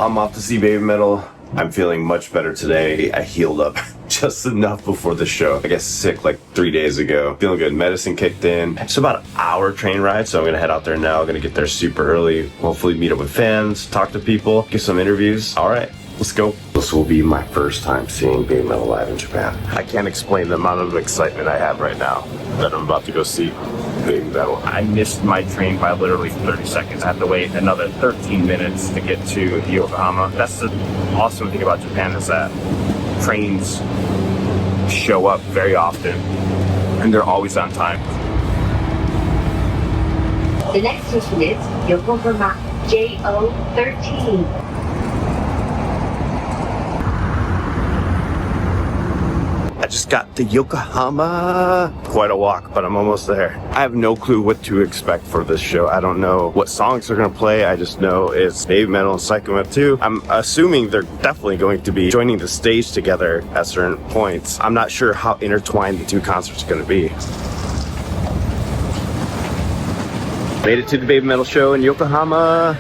I'm off to see Baby Metal. I'm feeling much better today. I healed up just enough before the show. I got sick like 3 days ago. Feeling good. Medicine kicked in. It's about an hour train ride, so I'm gonna head out there now. I'm gonna get there super early. Hopefully meet up with fans, talk to people, get some interviews. All right, let's go. This will be my first time seeing Baby Metal live in Japan. I can't explain the amount of excitement I have right now that I'm about to go see Baby Metal. I missed my train by literally 30 seconds. I had to wait another 13 minutes to get to Yokohama. That's the awesome thing about Japan is that trains show up very often and they're always on time. The next station is Yokohama JO13. I just got to Yokohama. Quite a walk, but I'm almost there. I have no clue what to expect for this show. I don't know what songs they're gonna play. I just know it's BABYMETAL and Seikima-II. I'm assuming they're definitely going to be joining the stage together at certain points. I'm not sure how intertwined the two concerts are gonna be. Made it to the BABYMETAL show in Yokohama.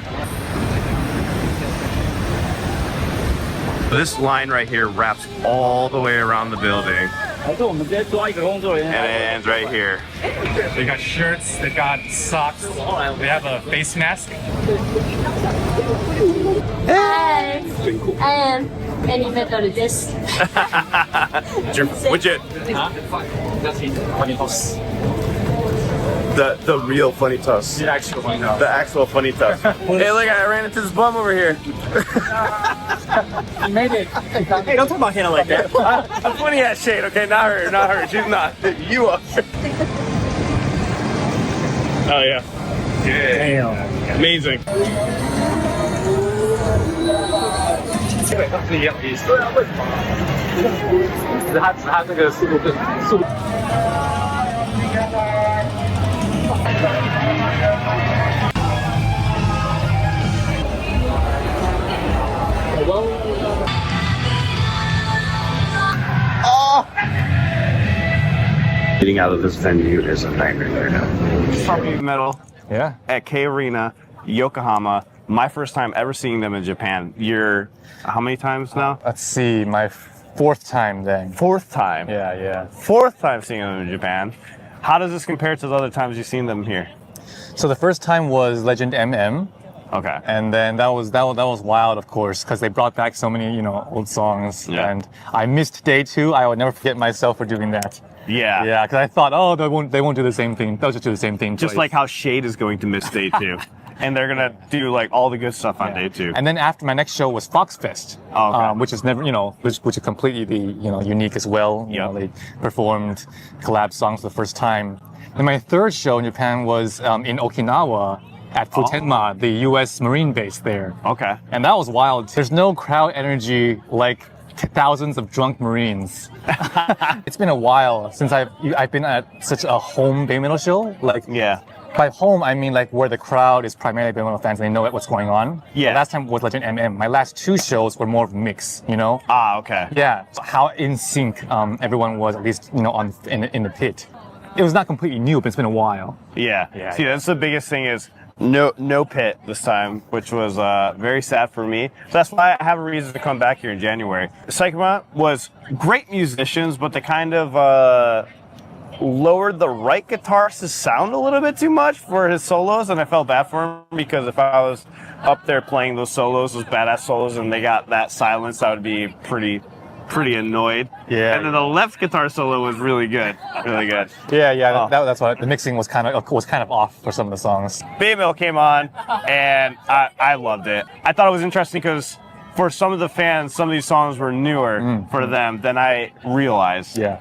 This line right here wraps all the way around the building. And it ends right here. They got shirts, they got socks, they have a face mask. Hi, I am BABYMETALです。Which it? The real funny toss. The actual one, no. The actual funny toss. Hey, look, I ran into this bum over here. You made it. Hey, don't talk about Hannah like that. I'm pointing at Shade, okay? Not her, not her. She's not. You are. Oh, yeah. Damn. Amazing. Getting out of this venue is a nightmare right now. Metal. Yeah. At K Arena, Yokohama. My first time ever seeing them in Japan. You're how many times now? Let's see, my fourth time then. Fourth time. Yeah. Fourth time seeing them in Japan. How does this compare to the other times you've seen them here? So the first time was Legend MM. Okay. And then that was wild, of course, because they brought back so many, old songs. Yeah. And I missed day 2. I would never forget myself for doing that. Yeah. Yeah, because I thought, oh, they won't do the same thing. They'll just do the same thing. Just twice. like how Shade is going to miss day 2. And they're gonna do like all the good stuff on day 2. And then after my next show was Foxfest, okay. which is never, which is completely unique as well. They performed collab songs for the first time. And my third show in Japan was in Okinawa at Futenma, the U.S. Marine base there. Okay. And that was wild. There's no crowd energy like thousands of drunk Marines. It's been a while since I've been at such a home BABYMETAL show. Yeah. By home, I mean like where the crowd is primarily BABYMETAL fans and they know what's going on. Yeah. The last time was Legend MM. My last 2 shows were more of a mix, Okay. Yeah. So how in sync everyone was, at least, in the pit. It was not completely new, but it's been a while. Yeah. See, that's the biggest thing is no pit this time, which was very sad for me. So that's why I have a reason to come back here in January. Seikima was great musicians, but they kind of lowered the right guitarist's sound a little bit too much for his solos, and I felt bad for him because if I was up there playing those solos, those badass solos, and they got that silence, I would be pretty annoyed. Yeah. And then the left guitar solo was really good. Really good. Yeah. That's why the mixing was kind of off for some of the songs. BABYMETAL came on, and I loved it. I thought it was interesting because for some of the fans, some of these songs were newer for them than I realized. Yeah.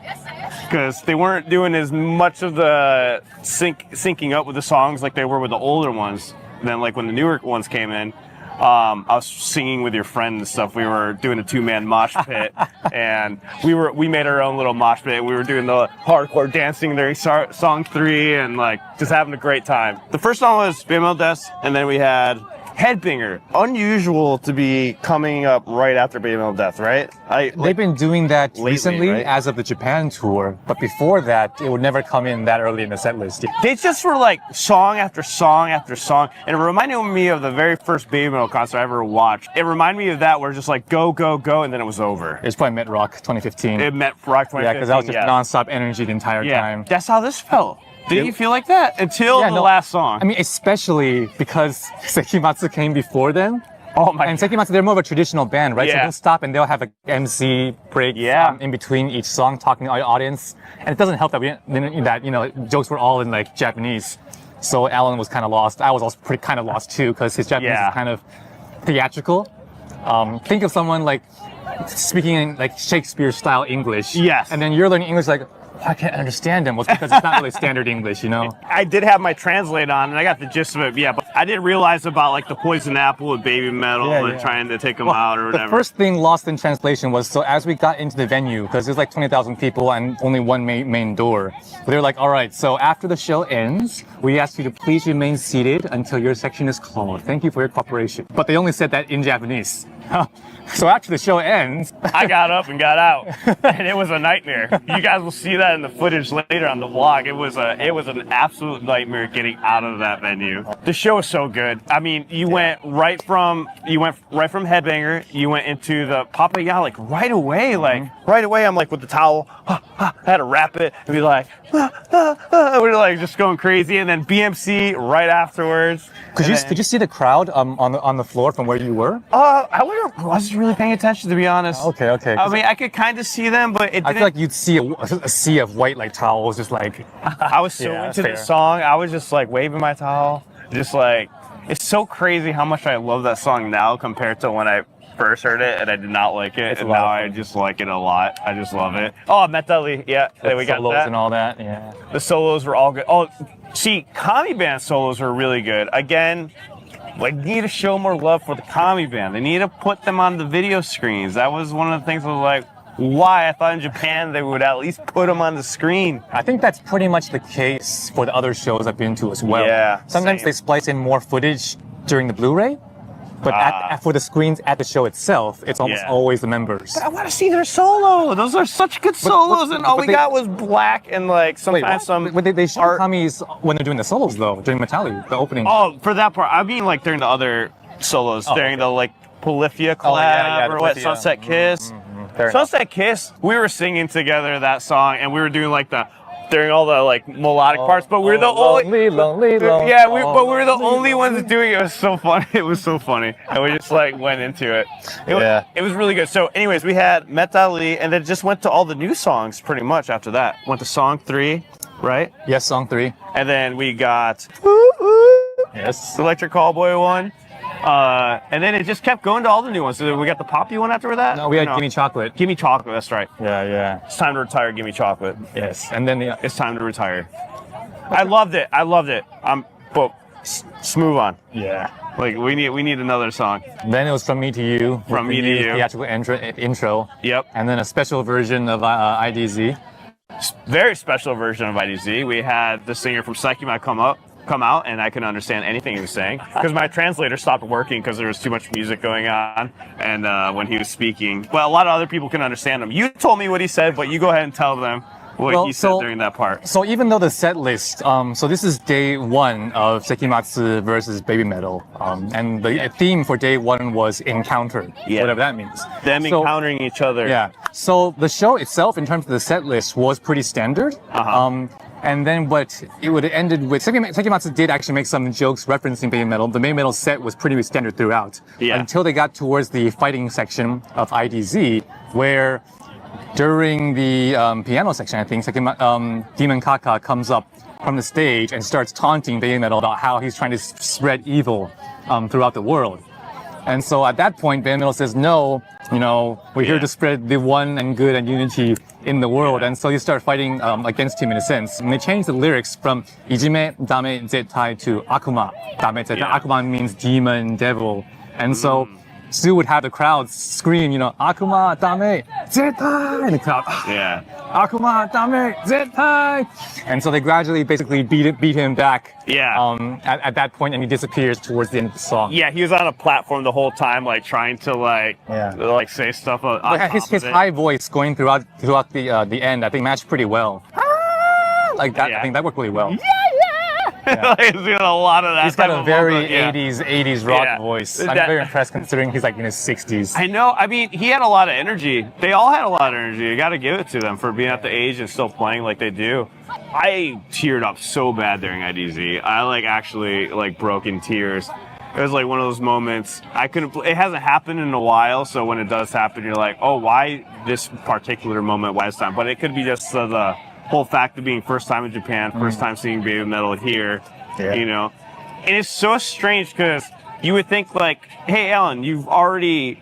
Because they weren't doing as much of the syncing up with the songs like they were with the older ones. Then like when the newer ones came in, I was singing with your friend and stuff. We were doing a 2-man mosh pit, and we made our own little mosh pit. We were doing the hardcore dancing during song 3, and like just having a great time. The first song was BABYMETAL Des, and then we had Headbanger, unusual to be coming up right after Baby Metal Death, right? They've been doing that lately, recently right? as of the Japan tour, but before that, it would never come in that early in the set list. They just were like song after song after song, and it reminded me of the very first Baby Metal concert I ever watched. It reminded me of that, where just like go, go, go, and then it was over. It's probably Met Rock 2015. It met Rock 2015. Yeah, because that was just yeah. non-stop energy the entire Yeah, time. that's how this felt. Didn't you feel like that until Yeah, the no, last song? I mean, especially because Seikima-II came before them. Oh my! And Seikima-II, they're more of a traditional band, right? So Yeah. they'll stop and they'll have an MC break in between each song, talking to our audience. And it doesn't help that jokes were all in like Japanese. So Alan was kind of lost. I was also kind of lost too, because his Japanese is kind of theatrical. Think of someone like speaking in like Shakespeare-style English. Yes. And then you're learning English like, I can't understand him. Well, it's because it's not really standard English, you know? I did have my translate on, and I got the gist of it, yeah, but I didn't realize about, like, the poison apple with Baby Metal and trying to take them out or whatever. The first thing lost in translation was, so as we got into the venue, because there's like 20,000 people and only one main door, they were like, all right, so after the show ends, we ask you to please remain seated until your section is called. Thank you for your cooperation. But they only said that in Japanese. So after the show ends, I got up and got out, and it was a nightmare. You guys will see that in the footage later on the vlog. It was an absolute nightmare getting out of that venue. The show was so good. I mean, you went right from Headbanger, you went into the Papaya like right away. Right away, I'm like with the towel, I had to wrap it and be like, we're like just going crazy, and then BMC right afterwards. Could you see the crowd on the floor from where you were? I wasn't really paying attention, to be honest. Okay. I mean, I could kind of see them, but it didn't. I feel like you'd see a sea of white like towels, just like. I was so into the song, I was just like waving my towel, just like, it's so crazy how much I love that song now compared to when I first heard it and I did not like it, and now I just like it a lot. I just love it. Oh, Metali, yeah, we got solos that. and all that, yeah. The solos were all good. Oh, see, Kami Band solos were really good. Again, like, need to show more love for the Kami Band. They need to put them on the video screens. That was one of the things I was like, why? I thought in Japan they would at least put them on the screen. I think that's pretty much the case for the other shows I've been to as well. Yeah. Sometimes they splice in more footage during the Blu-ray, but for the screens at the show itself, it's almost always the members. But I want to see their solo. Those are such good solos, and all we got was black and like sometimes They show Kami's when they're doing the solos though, during Metali, the opening. Oh, for that part, I mean like during the other solos, during the like Polyphia collab or what, Sunset Kiss. Sunset Kiss, we were singing together that song, and we were doing like during all the like melodic parts, but we were the only lonely. Yeah, we were the only ones doing it. It was so funny. It was so funny, and we just like went into it. It was really good. So, anyways, we had Metali, and then just went to all the new songs pretty much after that. Went to song 3, right? Yes, song 3. And then we got Yes, Electric Callboy one. And then it just kept going to all the new ones. So we got the Poppy one after that? No, we had Gimme Chocolate. Gimme Chocolate, that's right. Yeah. It's time to retire Gimme Chocolate. Yes, and then It's time to retire. I loved it. But let's move on. Yeah. Like, we need another song. Then it was From Me to You. From with Me the to new You. Theatrical intro. Yep. And then a special version of IDZ. Very special version of IDZ. We had the singer from Seikima-II come out, and I couldn't understand anything he was saying because my translator stopped working because there was too much music going on, and when he was speaking, well, a lot of other people couldn't understand him. You told me what he said, but you go ahead and tell them what he said during that part. So even though the set list, so this is day 1 of Seikima-II versus Baby Metal, and the theme for day 1 was encounter, whatever that means. Them encountering each other. Yeah. So the show itself, in terms of the set list, was pretty standard. And then what it would have ended with, Seikima-II did actually make some jokes referencing Baby Metal. The Baby Metal set was pretty standard throughout. Until they got towards the fighting section of IDZ, where during the piano section, I think, Demon Kaka comes up from the stage and starts taunting Baby Metal about how he's trying to spread evil throughout the world. And so at that point, Baby Metal says, no, we're here to spread the one and good and unity in the world. And so you start fighting against him in a sense. And they changed the lyrics from Ijime Dame Zettai to Akuma Dame Zettai. Akuma means demon, devil. And so Stu would have the crowd scream, Akuma dame zetai, and the crowd, Yeah. Akuma dame zetai, and so they gradually basically beat him back. Yeah. At that point, and he disappears towards the end of the song. Yeah, he was on a platform the whole time, like trying to say stuff. But his high voice going throughout the end, I think matched pretty well. Like that, I think that worked really well. He's doing a lot of that. He's got a very movement, 80s rock voice. I'm very impressed considering he's like in his 60s. I know. I mean, he had a lot of energy. They all had a lot of energy. You got to give it to them for being at the age and still playing like they do. I teared up so bad during IDZ. I actually broke in tears. It was like one of those moments. It hasn't happened in a while, so when it does happen, you're like, oh, why this particular moment? Why this time? But it could be just the whole fact of being first time in Japan, first time seeing Baby Metal here, and it's so strange because you would think hey, Alan, you've already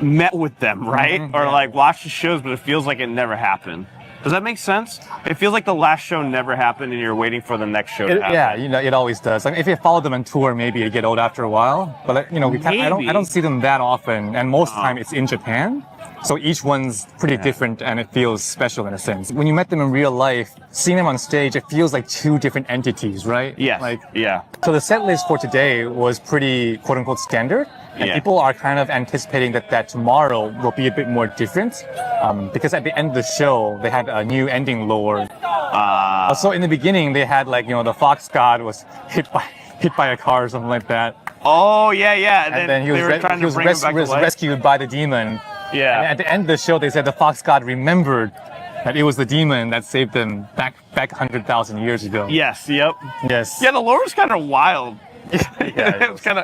met with them, right? Or watched the shows, but it feels like it never happened. Does that make sense? It feels like the last show never happened and you're waiting for the next show to happen. Yeah, it always does. If you follow them on tour, maybe it get old after a while. But I don't see them that often, and most of the time it's in Japan. So each one's pretty different, and it feels special in a sense. When you met them in real life, seeing them on stage, it feels like two different entities, right? Yes. So the set list for today was pretty quote unquote standard. And people are kind of anticipating that tomorrow will be a bit more different, because at the end of the show, they had a new ending lore. So in the beginning, they had the fox god was hit by a car or something like that. Oh, yeah. And then he was rescued by the demon. Yeah. And at the end of the show, they said the fox god remembered that it was the demon that saved them back 100,000 years ago. Yes. Yep. Yes. Yeah, the lore was kind of wild. It was kind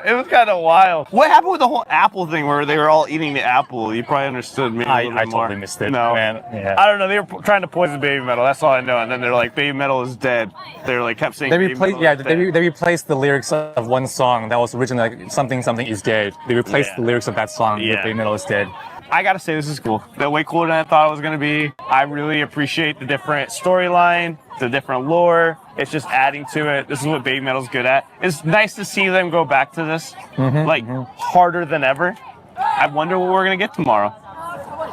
of wild. What happened with the whole apple thing where they were all eating the apple? You probably understood me. I totally missed it. No, man. Yeah. I don't know. They were trying to poison Baby Metal. That's all I know. And then they're like, Baby Metal is dead. They're kept saying. They replaced the lyrics of one song that was originally something is dead. They replaced the lyrics of that song with Baby Metal is dead. I gotta say, this is cool. They're way cooler than I thought it was gonna be. I really appreciate the different storyline, the different lore. It's just adding to it. This is what Baby Metal's good at. It's nice to see them go back to this, harder than ever. I wonder what we're gonna get tomorrow.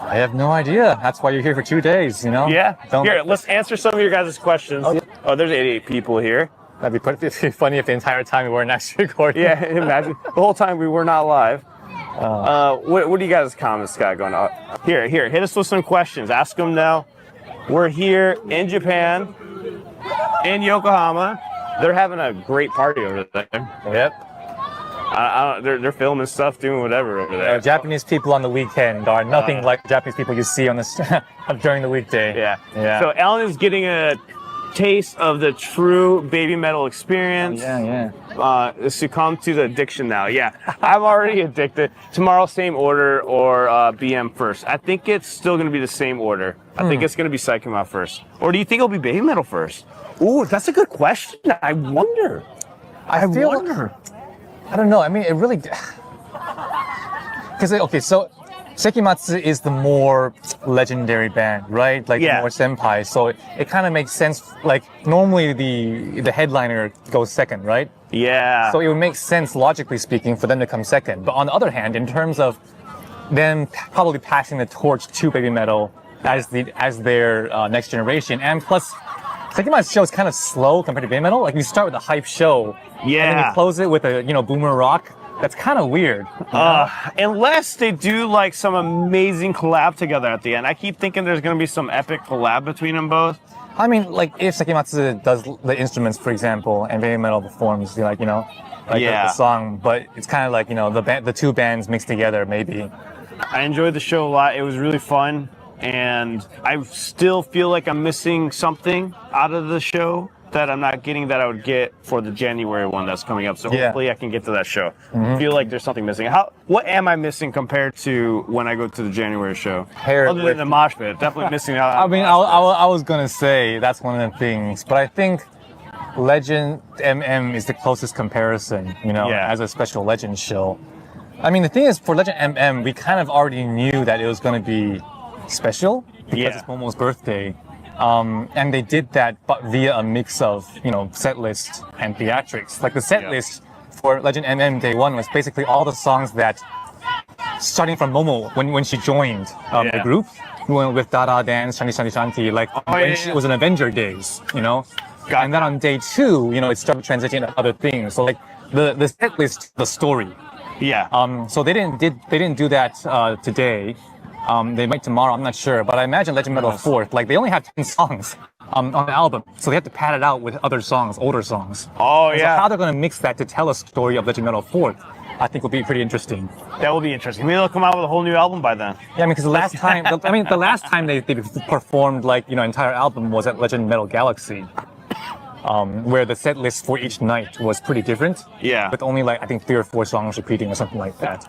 I have no idea. That's why you're here for 2 days, Yeah. Here, let's answer some of your guys' questions. Oh, there's 88 people here. That'd be funny if the entire time we weren't actually recording. Yeah, imagine. The whole time we were not live. What do you guys' comments got going on? Here, hit us with some questions. Ask them now. We're here in Japan, in Yokohama. They're having a great party over there. Yep. They're filming stuff, doing whatever over there. Japanese people on the weekend are nothing like Japanese people you see on during the weekday. Yeah. So Alan is getting a taste of the true Baby Metal experience. Succumb to the addiction now. Yeah, I'm already addicted. Tomorrow, same order or BM first? I think it's still going to be the same order. I think it's going to be Seikima first. Or do you think it'll be Baby Metal first? Ooh, that's a good question. I wonder. I wonder. I don't know. I mean, it really... Because, so Seikima-II is the more legendary band, right? The more senpai. So it kind of makes sense. Normally the headliner goes second, right? Yeah. So it would make sense, logically speaking, for them to come second. But on the other hand, in terms of them probably passing the torch to Baby Metal as their next generation, and plus, Seikima-Ii's show is kind of slow compared to Baby Metal. You start with a hype show, and then you close it with a boomer rock. That's kind of weird. Unless they do some amazing collab together at the end. I keep thinking there's going to be some epic collab between them both. I mean, if Seikima-II does the instruments, for example, and Baby Metal performs, the song, but it's kind of the two bands mixed together, maybe. I enjoyed the show a lot. It was really fun, and I still feel like I'm missing something out of the show that I'm not getting that I would get for the January one that's coming up. So hopefully I can get to that show. I feel like there's something missing. What am I missing compared to when I go to the January show? Other than the mosh pit, definitely missing out. I mean, I was gonna say that's one of the things, but I think Legend MM is the closest comparison, as a special Legend show. I mean, the thing is, for Legend MM, we kind of already knew that it was going to be special because it's Momo's birthday. And they did that, but via a mix of, set list and theatrics. The set list for Legend MM Day 1 was basically all the songs that starting from Momo when she joined the group. We went with Dada Dance, Shanti Shanti Shanti, like when she was in Avenger days, you know. And then on day 2, you know, it started transitioning to other things. So like the set list, the story. Yeah. So they didn't do that today. They might tomorrow, I'm not sure. But I imagine Legend Metal 4th, like they only have 10 songs on the album. So they have to pad it out with other songs, older songs. Oh, and yeah. So how they're going to mix that to tell a story of Legend Metal 4th, I think will be pretty interesting. That will be interesting. Maybe they'll come out with a whole new album by then. Yeah, I mean, because the last time they performed like, you know, entire album was at Legend Metal Galaxy, where the set list for each night was pretty different. Yeah. With only like, I think 3 or 4 songs repeating or something like that.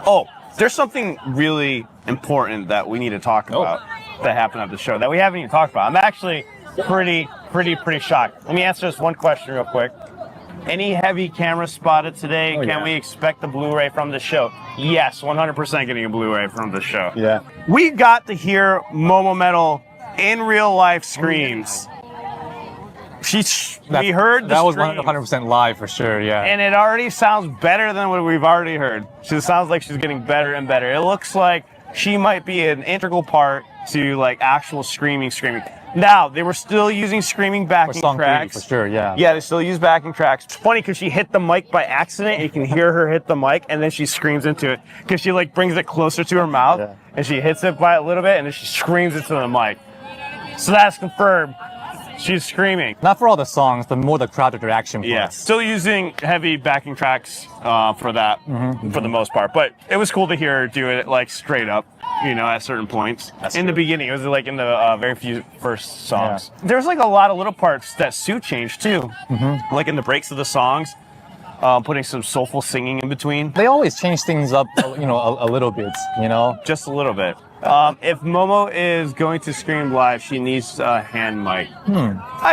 Oh, there's something really important that we need to talk about that happened at the show that we haven't even talked about. I'm actually pretty shocked. Let me answer this one question real quick. Any heavy camera spotted today? Can we expect the Blu-ray from the show? Yes, 100% getting a Blu-ray from the show. Yeah. We got to hear Momo Metal in real life screams. We heard the that was screams. 100% live for sure, yeah. And it already sounds better than what we've already heard. She sounds like she's getting better and better. It looks like she might be an integral part to like actual screaming. Now, they were still using screaming backing song tracks. 3, for sure, yeah. Yeah, they still use backing tracks. It's funny because she hit the mic by accident. And you can hear her hit the mic, and then she screams into it because she like brings it closer to her mouth, and she hits it by a little bit, and then she screams into the mic. So that's confirmed. She's screaming. Not for all the songs, but more the crowd interaction parts. Yeah, still using heavy backing tracks for that, for the most part. But it was cool to hear her do it like straight up, you know, at certain points. In the beginning, it was like in the very few first songs. Yeah. There's like a lot of little parts that Sue changed too, like in the breaks of the songs, putting some soulful singing in between. They always change things up, you know, a little bit, you know? Just a little bit. If Momo is going to scream live, she needs a hand mic.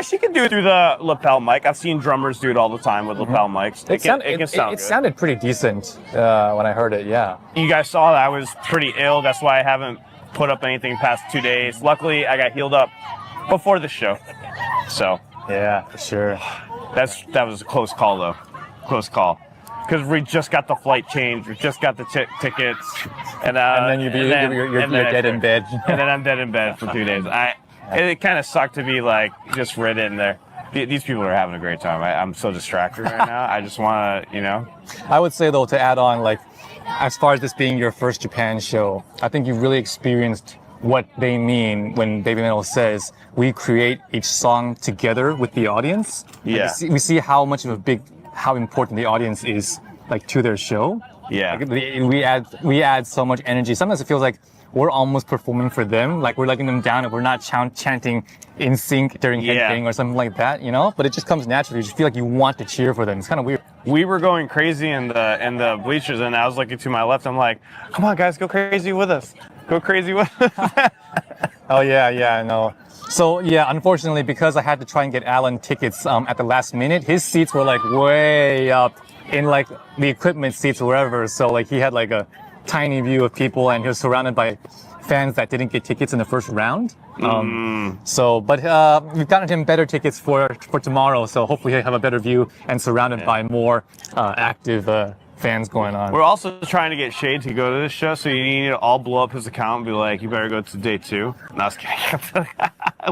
She can do it through the lapel mic. I've seen drummers do it all the time with lapel mics. It can sound good. Sounded pretty decent when I heard it, yeah. You guys saw that I was pretty ill. That's why I haven't put up anything past 2 days. Luckily, I got healed up before the show. So yeah, for sure. That was a close call, though. Close call. Because we just got the flight change, we just got the tickets, and then you're dead in bed. And then I'm dead in bed for 2 days. It kind of sucked to be like just right in there. These people are having a great time. I'm so distracted right now. I just want to, you know. I would say though, to add on, like, as far as this being your first Japan show, I think you've really experienced what they mean when BABYMETAL says we create each song together with the audience. Yeah. We see how much of how important the audience is, like, to their show. Yeah. Like, we add so much energy. Sometimes it feels like we're almost performing for them, like we're letting them down and we're not chanting in sync during headbang or something like that, you know? But it just comes naturally. You just feel like you want to cheer for them. It's kind of weird. We were going crazy in the bleachers, and I was looking to my left. I'm like, come on, guys, go crazy with us. Go crazy with us. Oh, yeah, I know. So, yeah, unfortunately, because I had to try and get Alan tickets at the last minute, his seats were, like, way up in, like, the equipment seats or wherever. So, like, he had, like, a tiny view of people, and he was surrounded by fans that didn't get tickets in the first round. But we've gotten him better tickets for tomorrow, so hopefully he'll have a better view and surrounded by more active fans going on. We're also trying to get Shade to go to this show, so you need to all blow up his account and be like, you better go to day 2. No, I was kidding.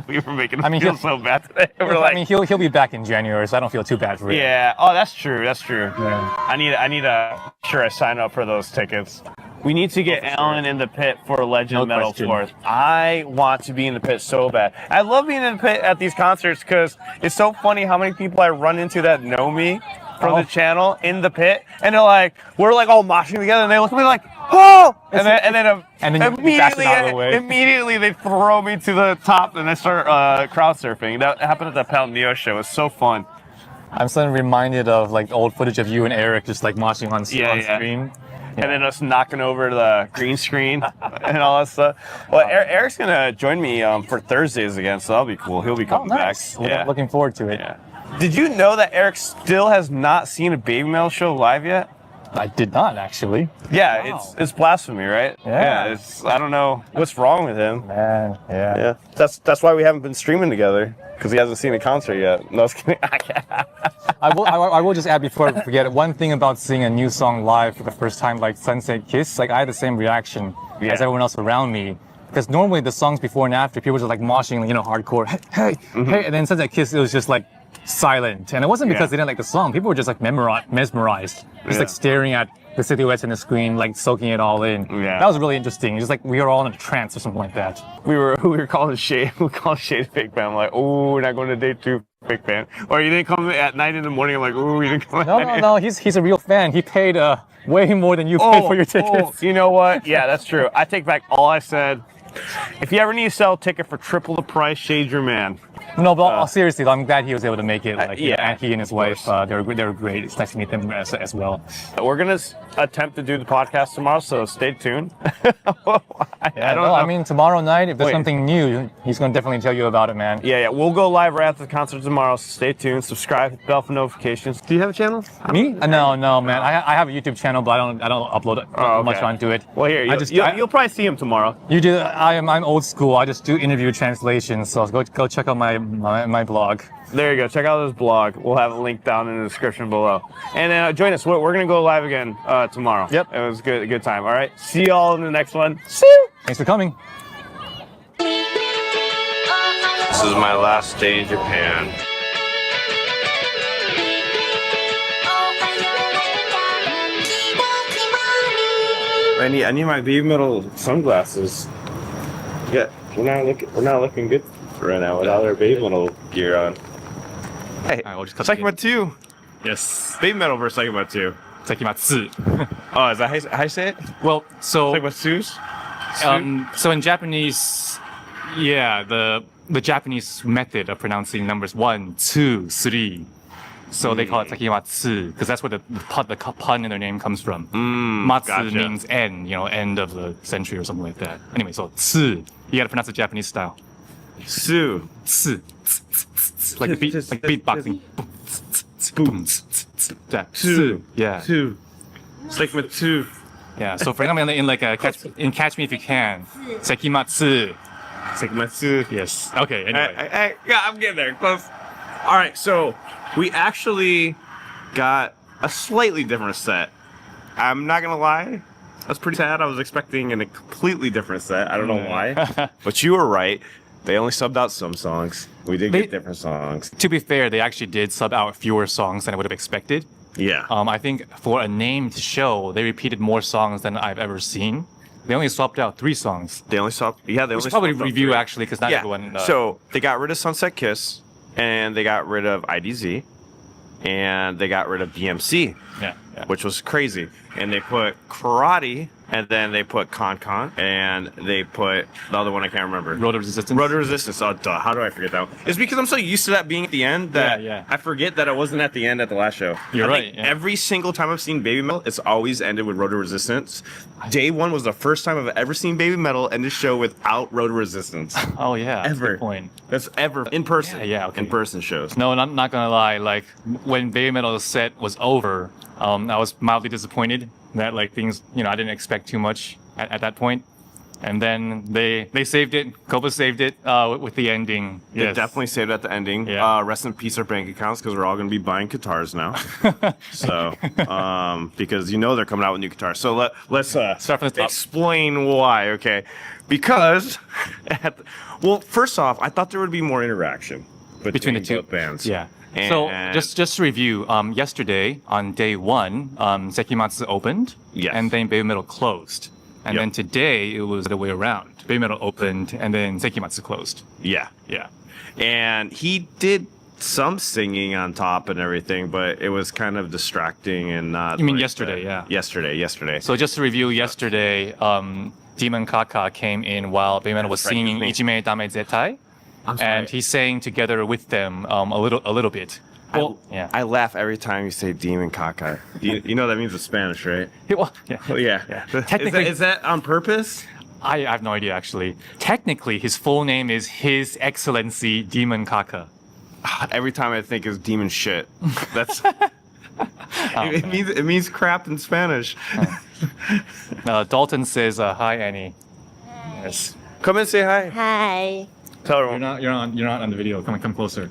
We were making him feel so bad today. He'll be back in January, so I don't feel too bad for it. Yeah. Oh, that's true. Yeah. I need to sure I sign up for those tickets. We need to get Alan in the pit for Legend Metal 4th. I want to be in the pit so bad. I love being in the pit at these concerts because it's so funny how many people I run into that know me from the channel in the pit, and they're like, we're like all moshing together, and they look at me like, oh! And then immediately they throw me to the top, and they start crowd surfing. That happened at the Pound Neo show. It was so fun. I'm suddenly reminded of like old footage of you and Eric just like moshing on screen. And then us knocking over the green screen and all that stuff. Well, Eric's gonna join me for Thursdays again, so that'll be cool. He'll be coming back. Yeah. Looking forward to it. Yeah. Did you know that Eric still has not seen a BABYMETAL show live yet? I did not actually. Yeah, Wow. it's blasphemy, right? Yeah. It's I don't know what's wrong with him. Man, yeah. Yeah, that's why we haven't been streaming together because he hasn't seen a concert yet. No, I was kidding. I will just add before I forget one thing about seeing a new song live for the first time, like Sunset Kiss. Like I had the same reaction as everyone else around me. Because normally the songs before and after, people were just like moshing, hardcore, hey, and then Sunset Kiss, it was just like silent. And it wasn't because they didn't like the song. People were just like mesmerized, just like staring at the silhouettes on the screen, like soaking it all in. Yeah. That was really interesting. Just like we were all in a trance or something like that. we were calling Shade. We called Shade fake fan. I'm like, oh, we're not going to day 2, fake fan. Or you didn't come at 9 in the morning. I'm like, oh, you didn't come at 9. No. He's a real fan. He paid way more than you paid for your tickets. You know what? Yeah, that's true. I take back all I said. If you ever need to sell a ticket for triple the price, Shade's your man. No, but seriously, I'm glad he was able to make it. Like, yeah, and he and his wife, they were great. It's nice to meet them as well. We're gonna attempt to do the podcast tomorrow, so stay tuned. I mean, tomorrow night, if there's something new, he's gonna definitely tell you about it, man. Yeah, we'll go live right after the concert tomorrow, so stay tuned. Subscribe, hit the bell for notifications. Do you have a channel? Me? No, man. I have a YouTube channel, but I don't upload much onto it. Well, here, you'll probably see him tomorrow. You do. I'm old school. I just do interview translations. So go check out my blog. There you go. Check out this blog. We'll have a link down in the description below. And then join us. We're going to go live again tomorrow. Yep. It was a good time. All right. See you all in the next one. See you. Thanks for coming. This is my last day in Japan. I need my baby metal sunglasses. Yeah, we're not looking good right now without our baby metal gear on. Hey, Alright, we'll just cut Seikima-II. Yes. Baby metal versus Seikima-II. Seikima-II. Oh, is that how you say it? Well, so Seikima-II? so in Japanese, yeah, the Japanese method of pronouncing numbers 1, 2, 3. So they call it Seikima-II because that's where the pun in their name comes from. Matsu gotcha. means end, end of the century or something like that. Anyway, so tsu, you gotta pronounce the Japanese style. Sue. Tsu, like beatboxing. Boom. Tsu. Yeah. Seikima-II. Yeah. So for example, in Catch Me If You Can, Seikima-II. Seikima-II. Yes. Okay. Anyway. Yeah, I'm getting there. Close. All right, so we actually got a slightly different set. I'm not gonna lie, that's pretty sad. I was expecting a completely different set. I don't know why, but you were right. They only subbed out some songs. We did get different songs. To be fair, they actually did sub out fewer songs than I would have expected. Yeah. I think for a named show, they repeated more songs than I've ever seen. They only swapped out 3 songs. They only swapped. Yeah, they We only. should probably swapped out review 3. actually because not everyone. So they got rid of Sunset Kiss, and they got rid of IDZ, and they got rid of BMC, yeah. which was crazy. And they put Karate, and then they put Con, and they put the other one I can't remember. Road of Resistance. Road of Resistance. Oh, duh. How do I forget that one? It's because I'm so used to that being at the end that Yeah. I forget that it wasn't at the end at the last show. You're I right, think yeah. Every single time I've seen Baby Metal, it's always ended with Road of Resistance. Day 1 was the first time I've ever seen Baby Metal end this show without Road of Resistance. Oh yeah. That's a Ever. good point. That's ever in person. Yeah, okay. In person shows. No, not gonna lie. Like when Baby Metal's set was over, I was mildly disappointed that like things, I didn't expect too much at that point. And then they saved it. Copa saved it with the ending. They Yes. definitly saved at the ending. Yeah. Rest in peace our bank accounts because we're all going to be buying guitars now. So, because they're coming out with new guitars. So let's Start from the top. explain why. Okay, because first off, I thought there would be more interaction Between the two both bands. Yeah. And So just to review, yesterday on day 1, Seikima-II opened, Yes. and then Baby Metal closed. And Yep. then today it was the way around. Baby Metal opened, and then Seikima-II closed. Yeah, Yeah. and he did some singing on top and everything, but it was kind of distracting and not. You mean like yesterday, the- yeah. Yesterday. So just to review, yesterday, Demon Kaka came in while Baby Metal was That's right, singing his Ijime Dame Zetai, and he sang together with them a little bit. Well, yeah. I laugh every time you say demon caca. You know that means in Spanish, right? Well, yeah. Oh, yeah. Technically- Is that on purpose? I have no idea actually. Technically, his full name is His Excellency Demon Kaka. Every time I think is demon shit. That's It means crap in Spanish. Dalton says, "Hi, Annie." Yes. Come and say hi. Hi. Tell her. You're not on the video. Come closer.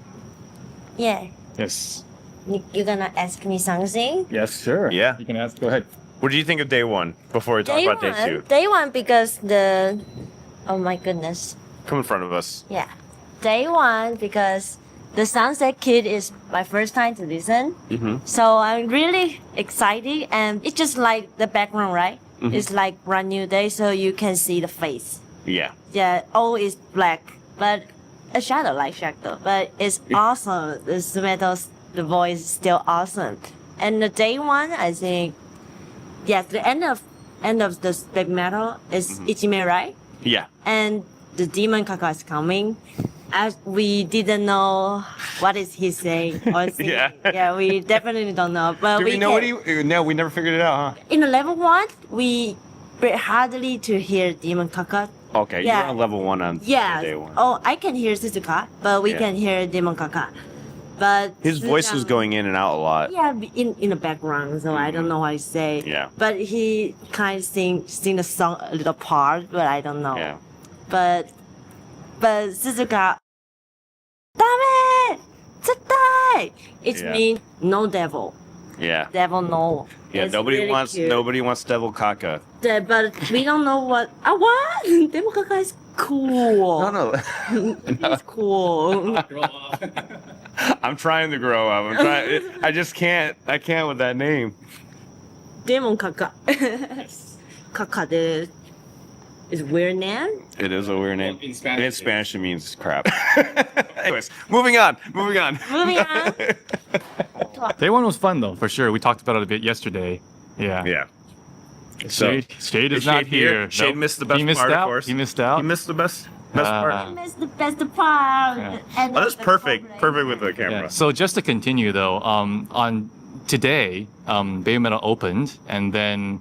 Yeah. Yes. You're gonna ask me something? Yes, sure. Yeah. You can ask. Go ahead. What do you think of day one before we talk about day two? Day one because oh my goodness. Come in front of us. Yeah. Day one because the Sunset Kid is my first time to listen. So I'm really excited and it's just like the background, right? It's like brand new day so you can see the face. Yeah. Yeah, all is black, but a shadow like shadow, but it's awesome. The voice is still awesome. And the day one, I think, yes, the end of the black metal is Ichime, right? Yeah. And the demon Kaka is coming. As we didn't know what is he saying or singing. Yeah, we definitely don't know. But Do we know what he? No, we never figured it out, huh? in the level one, we hardly to hear demon Kaka. Okay, Yeah. you're on level one on Yeah. day one. Oh, I can hear Suzuka, but we can hear demon Kaka. But His voice was going in and out a lot. Yeah, in the background, so I don't know what to say. Yeah. But he kind of sing the song a little part, but I don't know. Yeah. But Suzuka, Dame! Zetai! It Yeah. means no devil. Yeah. Devil no. Yeah. It's Nobody really wants. cute. Nobody wants Devil Kaka. But we don't know what. What? Devil Kaka is cool. No. It's cool. I'm trying to grow up. I'm trying. I just can't. I can't with that name. Demon Kaka. Kaka is weird name. It is a weird name. In Spanish it means crap. Anyways, moving on. Moving on. Day one was fun though, for sure. We talked about it a bit yesterday. Yeah. Yeah. So Shade is Shade not here? here. Shade Nope. missed the best He missed part, of out. course. He missed out. He missed the best part. That's the best part. Yeah. And Oh, that's perfect. Perfect with the camera. Yeah. So just to continue though, on today, Baby Metal opened and then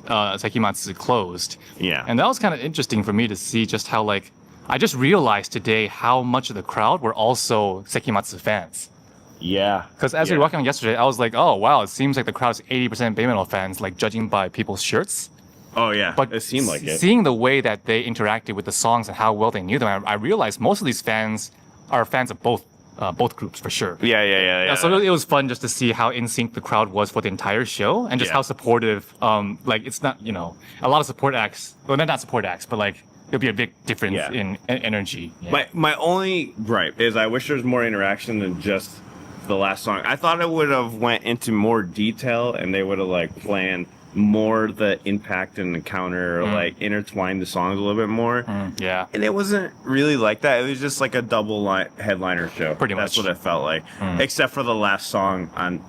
Seikima-II closed. Yeah. And that was kind of interesting for me to see just how like I just realized today how much of the crowd were also Seikima-II fans. Yeah. Because as we were walking on yesterday, I was like, oh wow, it seems like the crowd is 80% Baby Metal fans, like judging by people's shirts. Oh yeah. But it seemed like it. Seeing the way that they interacted with the songs and how well they knew them, I realized most of these fans are fans of both groups for sure. Yeah. So it was fun just to see how in sync the crowd was for the entire show and just Yeah. how supportive. Like it's not, a lot of support acts. Well, not support acts, but like there'll be a big difference Yeah. in energy. Yeah. My only gripe is I wish there was more interaction than just the last song. I thought it would have went into more detail and they would have like planned more the impact and encounter or like intertwined the songs a little bit more. Yeah. And it wasn't really like that. It was just like a double headliner show. Pretty That's much. what it felt like. Except for the last song on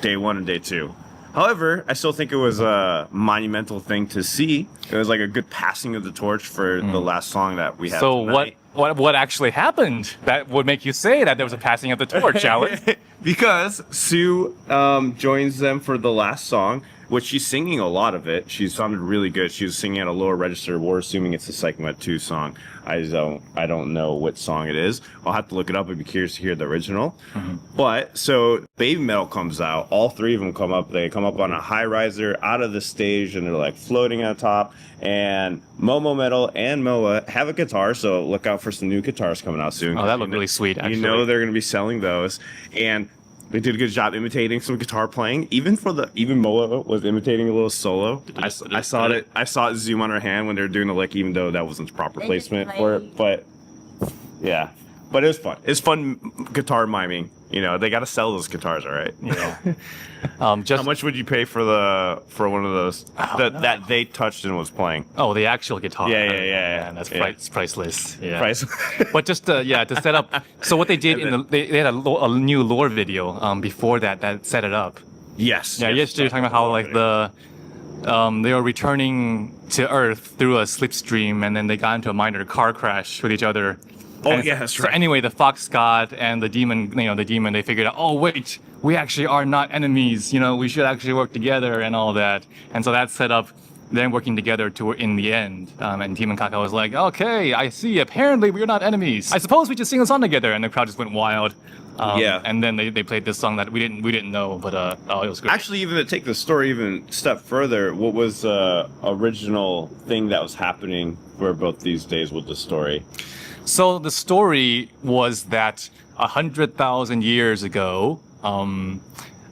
day one and day two. However, I still think it was a monumental thing to see. It was like a good passing of the torch for the last song that we had So tonight. what actually happened that would make you say that there was a passing of the torch, Alan? Because Sue joins them for the last song, which she's singing a lot of it. She sounded really good. She was singing at a lower register. We're assuming it's the Seikima-II song. I don't know what song it is. I'll have to look it up. I'd be curious to hear the original. But so Baby Metal comes out. All three of them come up. They come up on a high riser out of the stage, and they're like floating on top. And Momo Metal and Moa have a guitar, so look out for some new guitars coming out soon. Oh, that looked really sweet, actually. You know they're going to be selling those. And they did a good job imitating some guitar playing. Even Moa was imitating a little solo. I saw it zoom on her hand when they were doing the lick, even though that wasn't the proper placement for it. But yeah, but it was fun. It's fun guitar miming. They got to sell those guitars, all right? Just How much would you pay for one of those that they touched and was playing? Oh, the actual guitar. Yeah. That's Yeah. priceless. Yeah. Price. But just to set up. So what they did they had a new lore video before that set it up. Yes. Yeah, yesterday we were talking about how like they were returning to Earth through a slipstream, and then they got into a minor car crash with each other. Oh, And yeah, that's so right. anyway, the fox god and the demon, they figured out, oh wait, we actually are not enemies. We should actually work together and all that. And so that set up then working together to in the end. And Team and Kaka was like, okay, I see. Apparently, we're not enemies. I suppose we just sing a song together, and the crowd just went wild. Yeah. And then they played this song that we didn't know, but it was great. Actually, even to take the story even a step further, what was the original thing that was happening for both these days with the story? So the story was that 100,000 years ago,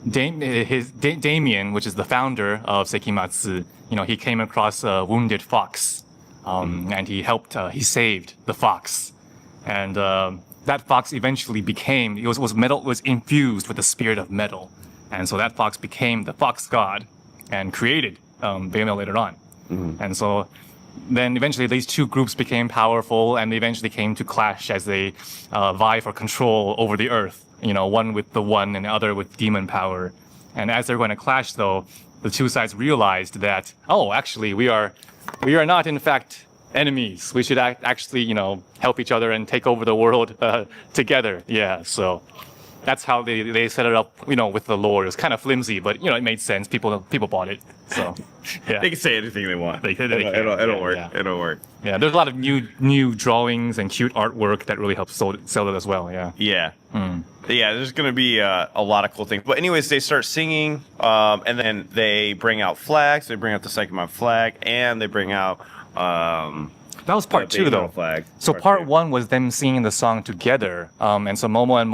Damien, which is the founder of Seikima-II, he came across a wounded fox, and he saved the fox, and that fox eventually was infused with the spirit of metal, and so that fox became the fox god, and created BABYMETAL later on, and so. Then eventually these two groups became powerful, and they eventually came to clash as they vie for control over the earth. One with the one and the other with demon power. And as they're going to clash, though, the two sides realized that, actually we are not in fact enemies. We should actually help each other and take over the world together. Yeah, so that's how they set it up. With the lore. It was kind of flimsy, but it made sense. People bought it. So yeah, They can say anything they want. It'll work. Yeah. It'll work. Yeah, there's a lot of new drawings and cute artwork that really helps sell it as well. Yeah. Yeah. Yeah, there's going to be a lot of cool things. But anyways, they start singing, and then they bring out flags. They bring out the Seikima flag, and they bring out... That was part two, though. Flag. So part two. one was them singing the song together, and so Moa and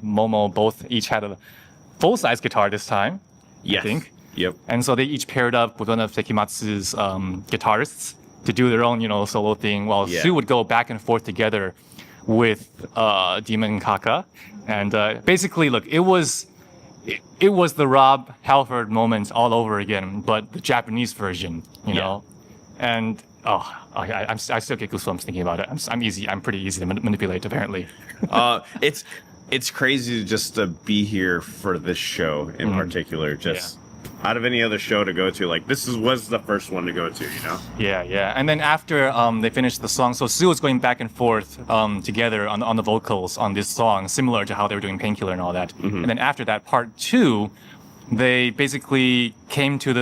Momo both each had a full-size guitar this time. Yes. I think. Yep. And so they each paired up with one of Sekimatsu's guitarists to do their own, solo thing, while Sue would go back and forth together with Demon and Kaka. And basically, look, it was the Rob Halford moment all over again, but the Japanese version, you know. And I still get goosebumps thinking about it. I'm pretty easy to manipulate, apparently. It's crazy just to be here for this show in particular. Just out of any other show to go to, like this was the first one to go to, Yeah. And then after they finished the song, so Sue was going back and forth together on the vocals on this song, similar to how they were doing Painkiller and all that. And then after that, part two, they basically came to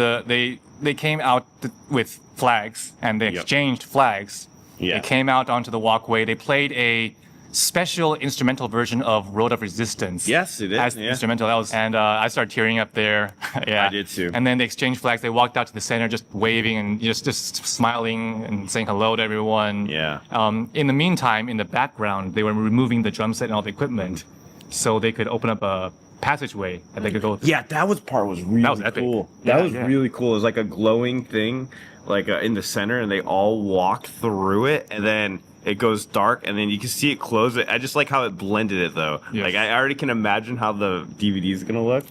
they came out with flags, and they exchanged flags. They came out onto the walkway. They played a special instrumental version of Road of Resistance. Yes, it is. As the instrumental. And I started tearing up there. I did too. And then they exchanged flags. They walked out to the center, just waving and just smiling and saying hello to everyone. Yeah. In the meantime, in the background, they were removing the drum set and all the equipment, so they could open up a passageway that they could go through. Yeah, that was really epic. cool. Yeah, That was really cool. It was like a glowing thing, like in the center, and they all walked through it, and then it goes dark, and then you can see it close. I just like how it blended it, though. Yes. Like, I already can imagine how the DVD is going to look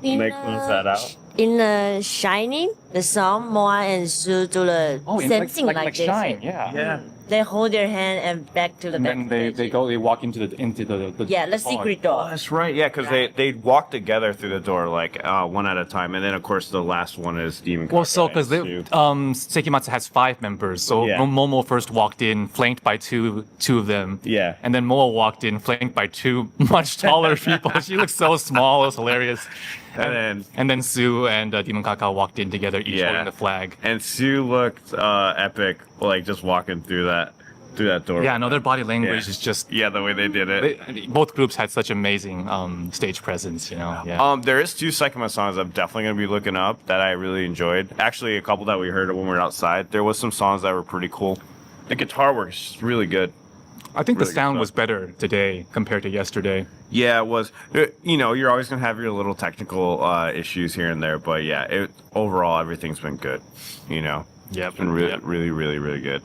when they close that out. In the Shining, the song, Moa and Sue do the sensing like this. Shine, yeah. They hold their hand and back to the And then they walk into the the secret door. That's right, yeah, because they walk together through the door, like, one at a time, and then, of course, the last one is Demon. Well, so because Sekimatsu has 5 members, so Momo first walked in, flanked by two of them. Yeah. And then Moa walked in, flanked by 2 much taller people. She looked so small, it was hilarious. And then Sue and Demon Kaka walked in together, each holding the flag. And Sue looked epic, like just walking through that door. Yeah, no, their body language is just the way they did it. both groups had such amazing stage presence, Yeah. There is 2 Seikima songs I'm definitely gonna be looking up that I really enjoyed. Actually, a couple that we heard when we were outside. There was some songs that were pretty cool. The guitar work is really good. I think really the sound was better today compared to yesterday. Yeah, it was. You're always gonna have your little technical issues here and there, but overall everything's been good. Yep. It's been really, really good.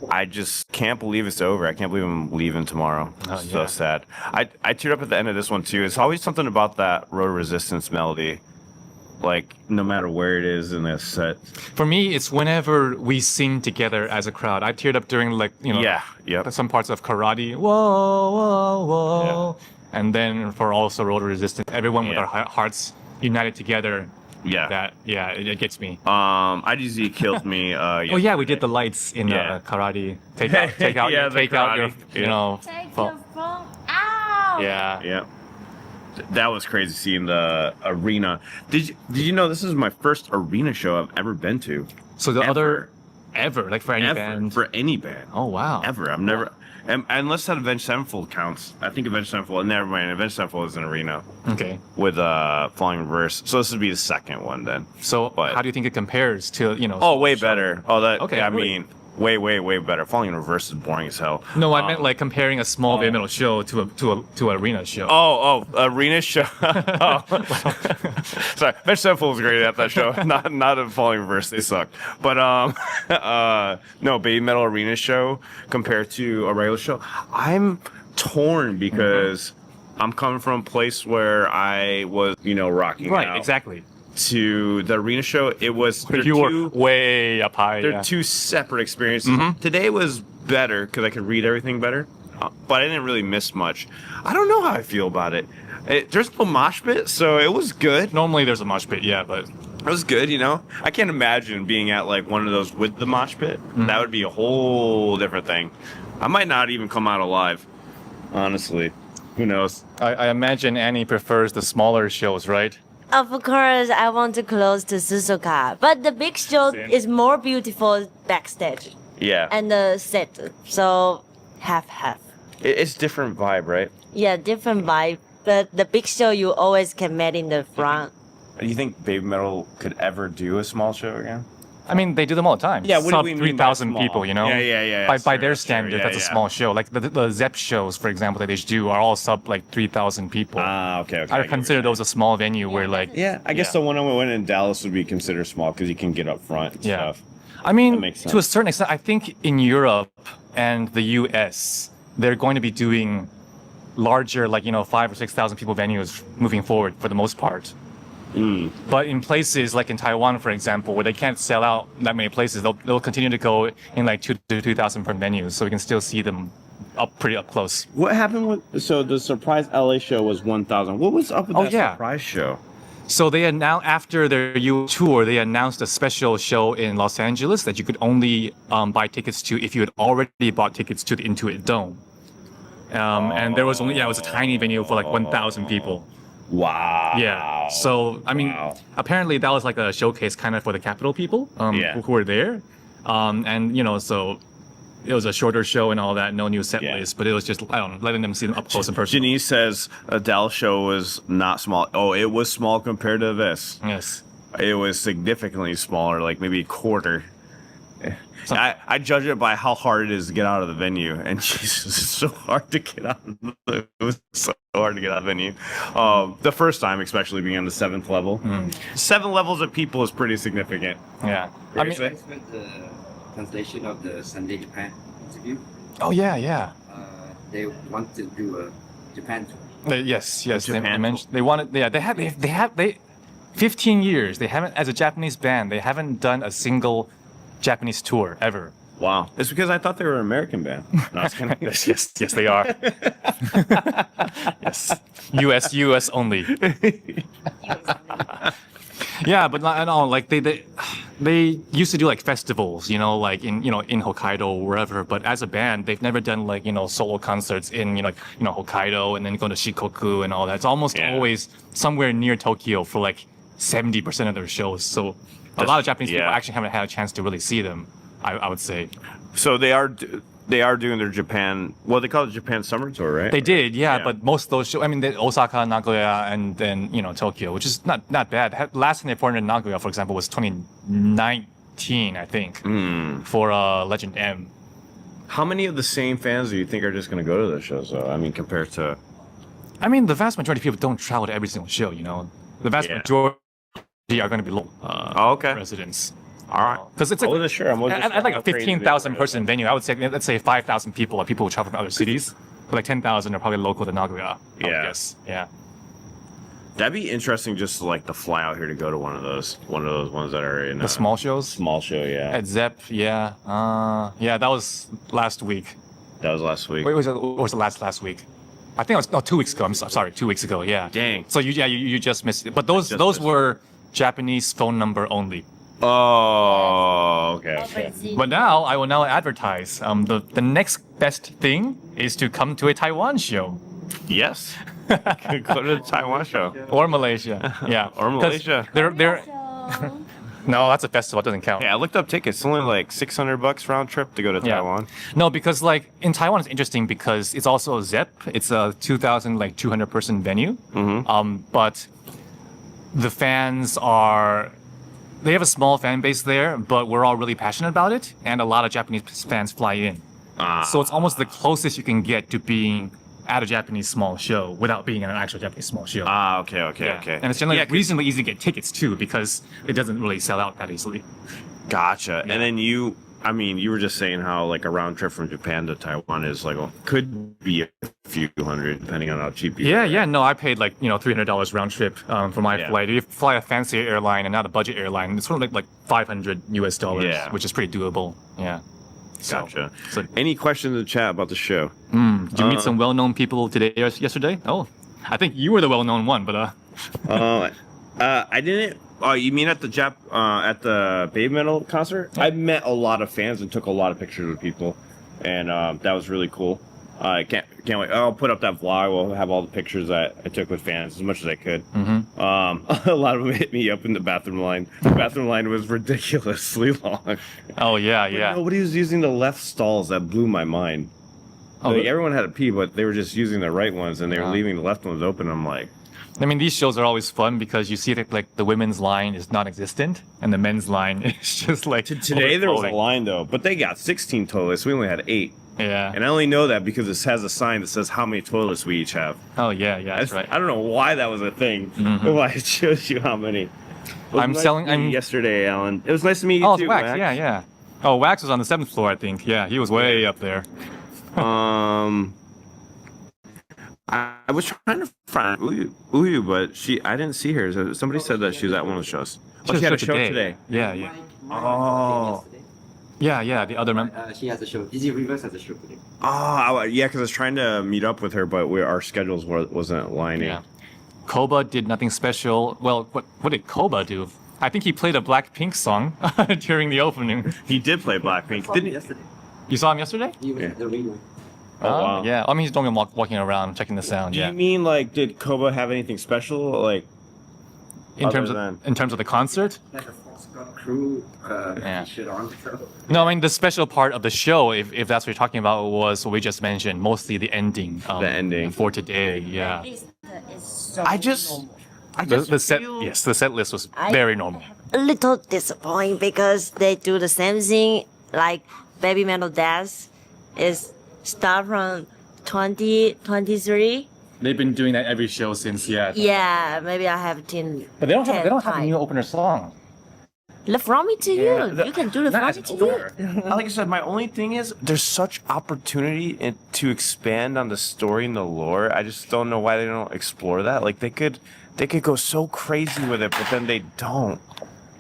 I just can't believe it's over. I can't believe I'm leaving tomorrow. So sad. I teared up at the end of this one too. It's always something about that Road Resistance melody. Like, no matter where it is in this set. For me, it's whenever we sing together as a crowd. I teared up during, some parts of Karate. Whoa, whoa, whoa. Yeah. And then for also Road Resistance, everyone with our hearts united together. Yeah. It gets me. IGZ killed me. We did the lights in Karate. Take out your Take your phone out. Yeah. That was crazy seeing the arena. Did you know this is my first arena show I've ever been to? So the Ever. other ever like for any band. For any band. Oh wow. Ever. I've never. Unless that Avenged Sevenfold counts. I think Avenged Sevenfold. Never mind. Avenged Sevenfold is an arena Okay. with Falling Reverse. So this would be the second one then. So But- how do you think it compares to Oh, way better. Oh, that. Okay, Okay. I really? mean, way better. Falling Reverse is boring as hell. No, I meant like comparing a small metal show to an arena show. Arena show. Oh. Sorry, Avenged Sevenfold was great at that show. Not a Falling Reverse. They suck. But no, Baby Metal Arena show compared to a regular show. I'm torn because I'm coming from a place where I was, rocking right, out exactly. to the arena show. It was they're You were two- way up high. They're Yeah. two separate experiences. Today was better because I could read everything better, but I didn't really miss much. I don't know how I feel about it. There's no mosh pit, so it was good. Normally there's a mosh pit, yeah, but It was good, I can't imagine being at like one of those with the mosh pit. That would be a whole different thing. I might not even come out alive, honestly. Who knows? I imagine Annie prefers the smaller shows, right? Of course, I want to close to Suzuka, but the big show Same. is more beautiful backstage Yeah, and the set. So half. it's different vibe, right? Yeah, different vibe. But the big show you always can meet in the front. Do you think Baby Metal could ever do a small show again? I mean, they do them all the time. Yeah, what do Sub we mean by 3,000 small? people, Yeah, By sure, their sure, standards, that's a yeah. small show. Like the Zepp shows, for example, that they do are all sub like 3,000 people. Okay. I would consider those a small venue where like Yeah, I guess Yeah. the one I went in Dallas would be considered small because you can get up front and Yeah. stuff. I mean, That makes to a sense. certain extent, I think in Europe and the US, they're going to be doing larger, like 5,000 or 6,000 people venues moving forward for the most part. But in places like in Taiwan, for example, where they can't sell out that many places, they'll continue to go in like 2,000 to 3,000 per venue, so we can still see them pretty up close. What happened with so the surprise LA show was 1,000. What was up with that yeah. surprise show? So they announced after their U tour, they announced a special show in Los Angeles that you could only buy tickets to if you had already bought tickets to the Intuit Dome. And there was only it was a tiny venue for like 1,000 people. Wow. Yeah. So I mean, Wow. apparently that was like a showcase kind of for the Capitol people Yeah. who were there, and so it was a shorter show and all that, no new set Yeah. list, but it was just I don't know, letting them see them up close and personal. Janice says a Dallas show was not small. Oh, it was small compared to this. Yes. It was significantly smaller, like maybe a quarter. Some- I judge it by how hard it is to get out of the venue, and Jesus, it's so hard to get out. It was so hard to get out of the venue. The first time, especially being on the 7th level. 7 levels of people is pretty significant. Yeah. I mean, Seriously? Explain the translation of the Sunday Japan interview. oh yeah. They want to do a Japan tour. Yes. They Japan. mentioned they wanted. Yeah, they 15 years. They haven't, as a Japanese band, they haven't done a single Japanese tour ever. Wow. It's because I thought they were an American band. No, I was kidding. yes, they are. Yes, US only. Yeah, but I know, like they used to do like festivals, like in Hokkaido or wherever. But as a band, they've never done like solo concerts in Hokkaido and then go to Shikoku and all that. It's almost Yeah. always somewhere near Tokyo for like 70% of their shows. So a lot of Japanese people yeah. actually haven't had a chance to really see them. I would say. So they are doing their Japan. Well, they call it Japan Summer Tour, right? They did, yeah, Yeah. but most of those shows, I mean, Osaka, Nagoya, and then, Tokyo, which is not bad. Last time they performed in Nagoya, for example, was 2019, I think, for Legend M. How many of the same fans do you think are just going to go to those shows, though? I mean, compared to. I mean, the vast majority of people don't travel to every single show, The vast Yeah. majority are going to be local Okay. residents. All right. Because it's I like, wasn't sure. at like a 15,000 person venue, I would say, let's say 5,000 people are people who travel from other cities. But like 10,000 are probably local to Nagoya, I would Yeah. guess. Yeah. That'd be interesting just to fly out here to go to one of those ones that are in The small shows? small show, yeah. At Zepp, yeah. Yeah, that was last week. That was last week. Wait, was it last week? I think it was 2 weeks ago. I'm sorry, 2 weeks ago. Yeah. Dang. So you just missed it. But those just those missed were Japanese phone number only. Oh, okay. But now I will now advertise. The next best thing is to come to a Taiwan show. Yes. Go to the Taiwan show. Or Malaysia. Yeah. Or 'Cause Malaysia. They're no, that's a festival. It doesn't count. Yeah, I looked up tickets. It's only like $600 round trip to go to Taiwan. No, because like in Taiwan, it's interesting because it's also a ZEP. It's a 2,200 person venue. But the fans they have a small fan base there, but we're all really passionate about it, and a lot of Japanese fans fly in. So it's almost the closest you can get to being at a Japanese small show without being at an actual Japanese small show. Okay. And it's generally reasonably easy to get tickets too because it doesn't really sell out that easily. Gotcha. And then you were just saying how like a round trip from Japan to Taiwan is like, could be a few hundred depending on how cheap you Yeah. No, I paid like, $300 round trip for my flight. If you fly a fancy airline and not a budget airline, it's sort of like $500 US, which is pretty doable. Yeah. Gotcha. So, any questions in the chat about the show? Did you meet some well-known people today or yesterday? Oh, I think you were the well-known one, but I didn't. Oh, you mean at the BABYMETAL concert? I met a lot of fans and took a lot of pictures with people, and that was really cool. I can't wait. I'll put up that vlog. We'll have all the pictures that I took with fans as much as I could. A lot of them hit me up in the bathroom line. The bathroom line was ridiculously long. Oh yeah. Nobody was using the left stalls. That blew my mind. Like, everyone had a pee, but they were just using the right ones, and they were leaving the left ones open. I'm like, I mean, these shows are always fun because you see that like the women's line is non-existent and the men's line is just like today there was a line though, but they got 16 toilets. We only had 8. Yeah. And I only know that because it has a sign that says how many toilets we each have. Oh yeah, that's right. I don't know why that was a thing. Why it shows you how many. I'm yesterday, Alan. It was nice to meet you too. Wax. Yeah. Oh, Wax was on the 7th floor, I think. Yeah, he was way up there. I was trying to find Uyu, but I didn't see her. Somebody said that she was at one of the shows. She had a show today. Yeah. Oh. Yeah, the other she has a show. Dizzy Rivers has a show today. Oh, yeah, because I was trying to meet up with her, but our schedules wasn't aligning. Yeah. Koba did nothing special. Well, what did Koba do? I think he played a Blackpink song during the opening. He did play Blackpink, didn't he? Yesterday. You saw him yesterday? He was at the ring. Oh, wow. Yeah. I mean, he's doing walking around, checking the sound. Do you mean like, did Koba have anything special, like in terms of the concert? Like a Fox God crew shit on. No, I mean the special part of the show, if that's what you're talking about, was what we just mentioned, mostly the ending. The ending for today. Yeah. The set list was very normal. A little disappointing because they do the same thing like BABYMETAL Dance is start from 2023. They've been doing that every show since Yeah, maybe I have 10. But they don't have a new opener song. From me to you. You can do the from me to you. Like I said, my only thing is there's such opportunity to expand on the story and the lore. I just don't know why they don't explore that. Like they could go so crazy with it, but then they don't.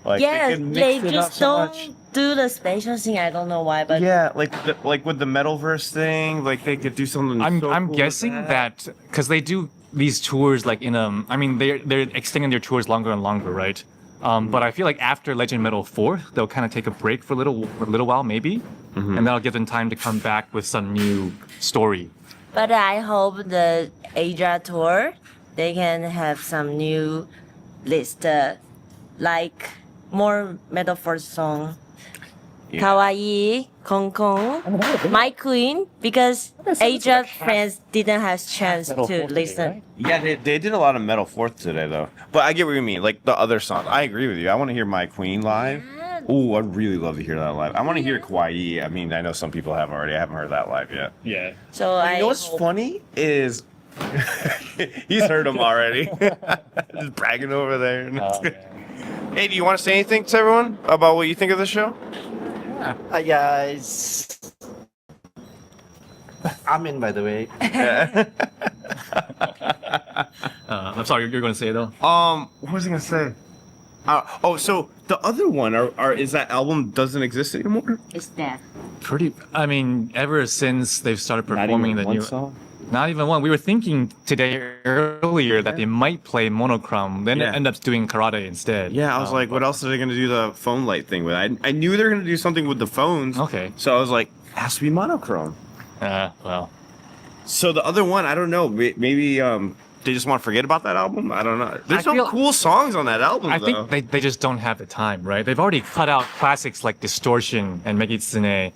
Like they just don't do the spatial thing. I don't know why, but yeah, like with the Metalverse thing, like they could do something. I'm guessing that because they do these tours like I mean they're extending their tours longer and longer, right? But I feel like after Legend Metal 4, they'll kind of take a break for a little while, maybe, and that'll give them time to come back with some new story. But I hope the Asia tour, they can have some new list, like more Metal Force song, Kawaii, Kong Kong, My Queen, because Asia fans didn't have chance to listen. Yeah, they did a lot of Metal Fourth today, though. But I get what you mean, like the other songs. I agree with you. I want to hear My Queen live. Ooh, I'd really love to hear that live. I want to hear Kawaii. I mean, I know some people have already. I haven't heard that live yet. Yeah. So you know what's funny is he's heard them already. Just bragging over there. Hey, do you want to say anything to everyone about what you think of the show? Hi guys. I'm in, by the way. I'm sorry, you're going to say it though. What was I gonna say? So the other one is that album doesn't exist anymore? It's dead. I mean, ever since they've started performing the new song? Not even one. We were thinking earlier that they might play Monochrome, then end up doing Karate instead. Yeah, I was like, what else are they going to do the phone light thing with? I knew they were going to do something with the phones. Okay. So I was like, it has to be Monochrome. Well. So the other one, I don't know. Maybe they just want to forget about that album. I don't know. There's I feel- some cool songs on that album. I though. think they just don't have the time, right? They've already cut out classics like Distortion and Megitsune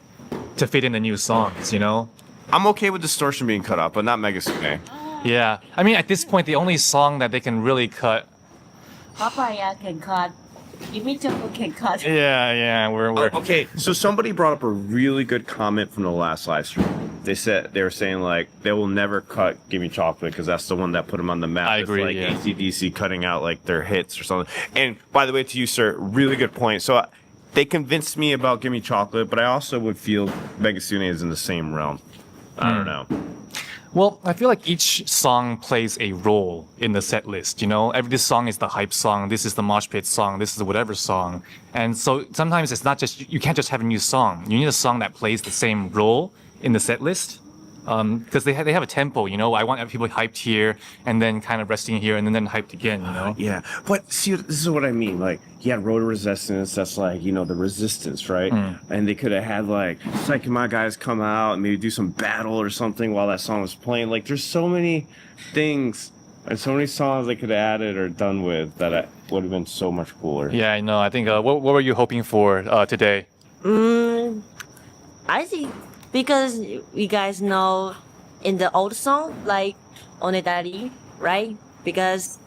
to fit in the new songs, you know? I'm okay with Distortion being cut out, but not Megasune. Yeah. I mean, at this point, the only song that they can really cut. Papaya can cut. Yumito can cut. Yeah, we're. Okay, so somebody brought up a really good comment from the last live stream. They were saying like they will never cut "Give Me Chocolate" because that's the one that put them on the map. I agree, It's like yeah. AC/DC cutting out like their hits or something. And by the way, to you, sir, really good point. So they convinced me about "Give Me Chocolate," but I also would feel Megasune is in the same realm. I don't know. Well, I feel like each song plays a role in the set list, you know? This song is the hype song, this is the mosh pit song, this is the whatever song. And so sometimes it's not just, you can't just have a new song. You need a song that plays the same role in the set list. Because they have a tempo, you know? I want people hyped here, and then kind of resting here, and then hyped again, you know? Yeah, but see, this is what I mean. Like, you had Rotor Resistance, that's like, you know, the resistance, right? And they could have had like Seikima guys come out and maybe do some battle or something while that song was playing. Like, there's so many things and so many songs they could have added or done with that would have been so much cooler. Yeah, I know. I think, what were you hoping for today? I think because you guys know in the old song, like Onedari, right? Because